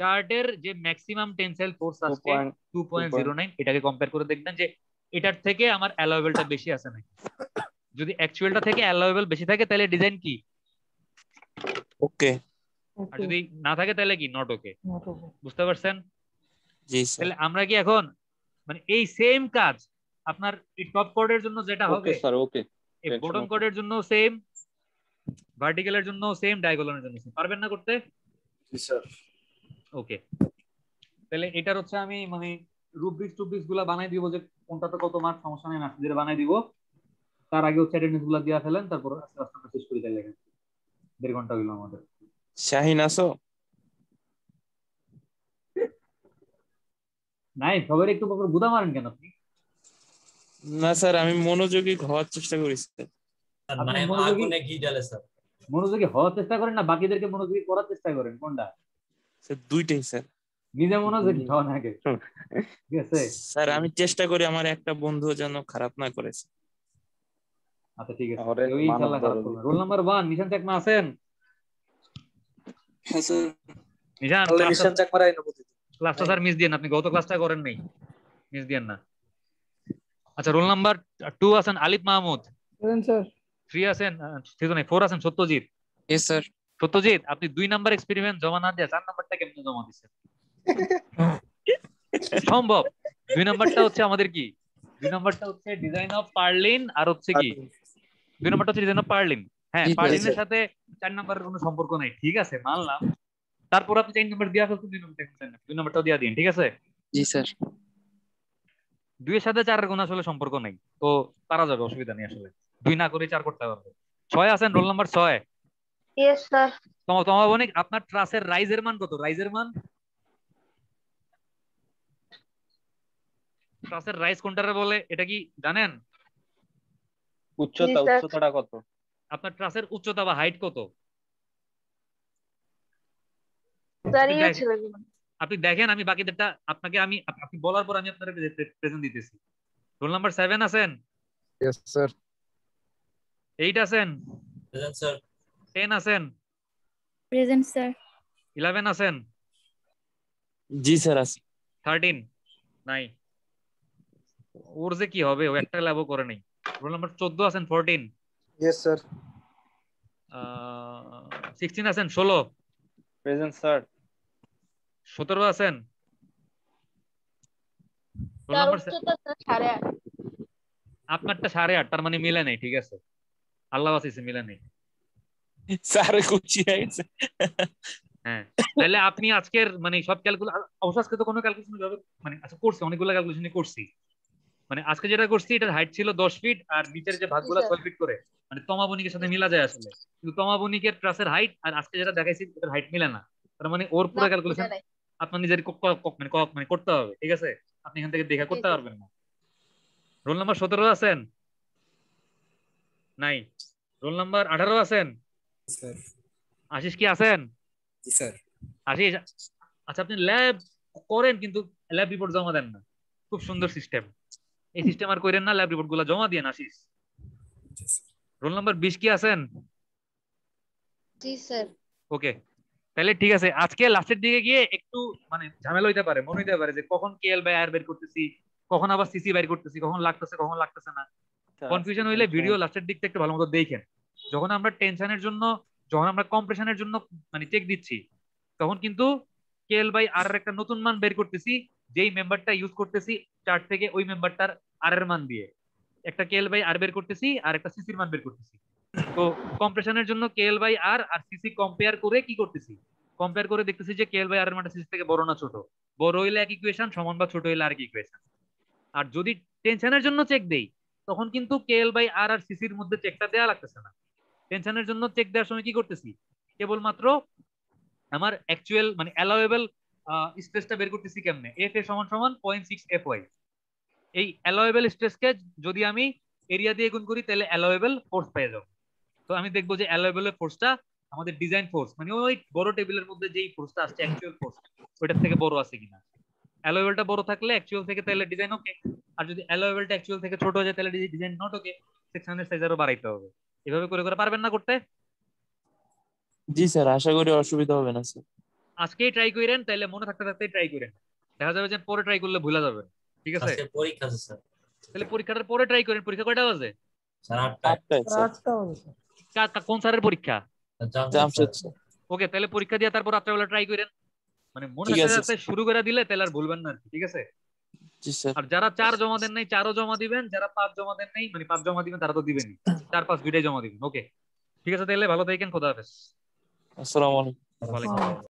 চার্টের যে ম্যাক্সিমাম টেনসাইল ফোর্স আছে 2.09, এটাকে কম্পেয়ার করে দেখবেন যে এটার থেকে আমার অ্যালাউয়েবলটা বেশি আছে নাকি। যদি অ্যাকচুয়ালটা থেকে অ্যালাউয়েবল বেশি থাকে তাহলে ডিজাইন কি ওকে, আর যদি না থাকে তাহলে কি নট ওকে। বুঝতে পারছেন? জি স্যার। তাহলে আমরা কি এখন মানে এই সেম কাজ আপনার এই টপ কোডের জন্য যেটা হবে ওকে স্যার, ওকে। এই বটম কোডের জন্য সেম, ভার্টিক্যালের জন্য সেম, ডায়াগোনালের জন্য সেম, পারবেন না করতে? জি স্যার। ওকে, তাহলে এটার হচ্ছে আমি মানে রুব্রিক্স গুলা বানাই দিব, যে কোনটাতে কত মার্ক, সমস্যা নেই, মেসেজ দিয়ে বানাই দিব। তার আগে হচ্ছে অ্যাটেন্ডেন্স গুলা দিয়া ফেলেন, তারপর আস্তে আস্তে আমরা শেষ করে দিই। লেখা 1.5 ঘন্টা হইলো আমাদের। শাহিন আছো? নাই, সবাই একটু গুদা মারেন কেন আপনি? না স্যার, আমি মনোযোগী হওয়ার চেষ্টা করি স্যার। আপনি মনোযোগী আগুনে ঘি ঢালে স্যার। মনোযোগী হওয়ার চেষ্টা করেন না বাকিদেরকে মনোযোগী করার চেষ্টা করেন, কোনটা? স্যার দুইটাই স্যার। নিজে মনোযোগী হন আগে, ঠিক আছে? স্যার আমি চেষ্টা করি আমার একটা বন্ধু যেন খারাপ না করেছে। আচ্ছা ঠিক আছে, আরে, কেউ ইনশাআল্লাহ খারাপ করবে না। রোল নাম্বার 1 নিশান চাকমা আছেন? হ্যাঁ স্যার, নিশান তাহলে নিশান চাকমার আইন উপস্থিত। ক্লাসটা স্যার মিস দিয়েন, আপনি গত ক্লাসটা করেন নাই, মিস দিয়েন না। আচ্ছা রোল নাম্বার 2 আছেন আলিফ মাহমুদ, প্রেজেন্ট স্যার। 3 আছেন 4 আছেন সত্যজিৎ। Yes sir. সত্যজিৎ আপনি 2 নাম্বার এক্সপেরিমেন্ট জমা না দিয়ে 4 নাম্বারটা কেমনে জমা দিচ্ছেন? সম্ভব? 2 নাম্বারটা হচ্ছে আমাদের কি, 2 নাম্বারটা হচ্ছে ডিজাইন অফ পার্লিন, আর হচ্ছে কি 2 নাম্বারটা হচ্ছে ডিজাইন অফ পার্লিন। হ্যাঁ, জি, পার্লিনের স্যার। সাথে 4 নাম্বারের কোনো সম্পর্ক নাই, ঠিক আছে মানলাম। তারপর আপনি 4 নাম্বার দিয়া ফেলছেন, 2 নাম্বারটাও দিয়া দিন, ঠিক আছে? জি স্যার। 2 এর সাথে 4 এর কোনো আসলে সম্পর্ক নাই, তো পারা যাবে, অসুবিধা নেই আসলে। 2 না করে 4 করতে পারবে। 6 আছেন, রোল নাম্বার 6। Yes sir. তোমার বনিক আপনার ট্রাসের রাইজের মান কত? রাইজের মান, ট্রাসের রাইজ কোনটারে বলে এটা কি জানেন? উচ্চতাটা কত? আপনার ট্রাসের উচ্চতা বা হাইট কত? আপনি দেখেন, আমি বাকিদেরটা আপনাকে আপনি বলার পর আমি আপনার প্রেজেন্ট দিতেছি। রোল নাম্বার 7 আছেন? Yes sir. 8 আছেন? Present sir. 10 আছেন? Present sir. 11 আছেন? জি স্যার আছি। 13 নাই, ওর যে কি হবে, ও একটা ল্যাবও করে নাই। রোল নাম্বার 14 আছেন? 14? Yes sir. 16 আছেন? 16? Present sir. 17 আছেন? রোল তার নাম্বার উচ্চতা স্যার 8.5। আপনারটা 8.5, তার মানে মিলে নাই, ঠিক আছে? আল্লাহ বাঁচিয়েছে, মিলে নাই। স্যার খুশি হয়ে গেছে। হ্যাঁ, তাহলে আপনি আজকের মানে সব ক্যালকুলেশন, অবশ্য আজকে তো কোনো ক্যালকুলেশন মানে আচ্ছা করছি, অনেকগুলো ক্যালকুলেশন করছি। মানে আজকে যেটা করছি, এটার হাইট ছিল 10 ফিট, আর নিচের যে ভাগগুলো 6 ফিট করে, মানে তমা বণিকের সাথে মিলা যায় আসলে। কিন্তু তমা বণিকের ট্রাসের হাইট আর আজকে যেটা দেখাইছি এটার হাইট মিলে না, তার মানে ওর পুরো ক্যালকুলেশন আপনার নিজের মানে করতে হবে, ঠিক আছে? আপনি এখান থেকে দেখা করতে পারবেন না। রোল নাম্বার 17 আছেন? নাই। রোল নাম্বার 18 আছেন? স্যার। আশিস কি আছেন? জি স্যার। আশিস, আচ্ছা আপনি ল্যাব করেন কিন্তু ল্যাব রিপোর্ট জমা দেন না। খুব সুন্দর সিস্টেম, এই সিস্টেম আর করেন না, ল্যাব রিপোর্ট গুলো জমা দিয়ে আশিস। রোল নাম্বার 20 কি আছেন? জি স্যার। ওকে, তাহলে ঠিক আছে। আজকে লাস্টের দিকে গিয়ে একটু মানে ঝামেলা হইতে পারে, মনে হইতে পারে যে কখন কেএল বাই আর বের করতেছি, কখন আবার সিসি বের করতেছি, কখন লাগতেছে কখন লাগতেছে না। কনফিউশন হইলে ভিডিও লাস্টের দিকটা একটু ভালো মতো দেখেন। যখন আমরা টেনশনের জন্য, যখন আমরা কম্প্রেশনের জন্য মানে চেক দিচ্ছি, তখন কিন্তু কেএল বাই আর এর একটা নতুন মান বের করতেছি, যেই মেম্বারটা ইউজ করতেছি চার্ট থেকে, ওই মেম্বারটার আর এর মান দিয়ে একটা কেএল বাই আর বের করতেছি, আর একটা সিসির মান বের করতেছি। তো কম্প্রেশনের জন্য কেএল বাই আর আর সিসি কম্পেয়ার করে কি করতেছি, কম্পেয়ার করে দেখতেছি যে কেএল বাই আর এর মানটা সিসি থেকে বড় না ছোট, বড় হইলে এক ইকুয়েশন, সমান বা ছোট হইলে আর এক ইকুয়েশন। আর যদি টেনশনের জন্য চেক দেই, তখন কিন্তু কেএল বাই আর আর সিসির মধ্যে চেকটা দেওয়া লাগতেছে না। টেনশনের জন্য চেক দেওয়ার সময় কি করতেছি, কেবলমাত্র আমার অ্যাকচুয়াল মানে অ্যালাউয়েবল স্ট্রেসটা বের করতেছি কেমনে, এফ এ সমান সমান 0.6 FY। এই অ্যালাউয়েবল স্ট্রেসকে যদি আমি এরিয়া দিয়ে গুণ করি, তাহলে অ্যালাউয়েবল ফোর্স পেয়ে যাবো। তো আমি দেখবো যে অ্যালাউয়েবল ফোর্সটা আমাদের ডিজাইন ফোর্স, মানে ওই বড় টেবিলের মধ্যে যেই ফোর্সটা আসছে অ্যাকচুয়াল ফোর্স, ওইটার থেকে বড় আছে কিনা। অ্যালাউয়েবলটা বড় থাকলে অ্যাকচুয়াল থেকে তাহলে ডিজাইন ওকে, আর যদি অ্যালাউয়েবলটা অ্যাকচুয়াল থেকে ছোট হয়ে যায় তাহলে ডিজাইন নট ওকে, সেকশনের সাইজ আরো বাড়াইতে হবে। এভাবে করে করে পারবেন না করতে? জি স্যার, আশা করি অসুবিধা হবে না স্যার। আজকেই ট্রাই করেন, তাহলে মনে থাকতে থাকতেই ট্রাই করেন, দেখা যাবে যে পরে ট্রাই করলে ভুলা যাবে, ঠিক আছে? আজকে পরীক্ষা আছে স্যার। তাহলে পরীক্ষাটার পরে ট্রাই করেন। পরীক্ষা কয়টা বাজে? স্যার 8টায়। কোন স্যারের পরীক্ষা? জামশেদ স্যার। ওকে, তাহলে পরীক্ষা দিয়ে তারপর রাত্রেবেলা ট্রাই করেন, মানে মনে ঠিক থাকতে আছে থাকতে শুরু করে দিলে তাহলে আর ভুলবেন না, ঠিক আছে? জি স্যার। আর যারা 4 জমা দেন নাই 4ও জমা দিবেন, যারা 5 জমা দেন নাই মানে 5 জমা দিবেন, তারা তো দিবেনই, 4 5 দুইটাই জমা দিবেন। ওকে ঠিক আছে, তাহলে ভালো থাকেন, খোদা হাফেজ। আসসালামু আলাইকুম। ওয়ালাইকুম আসসালাম।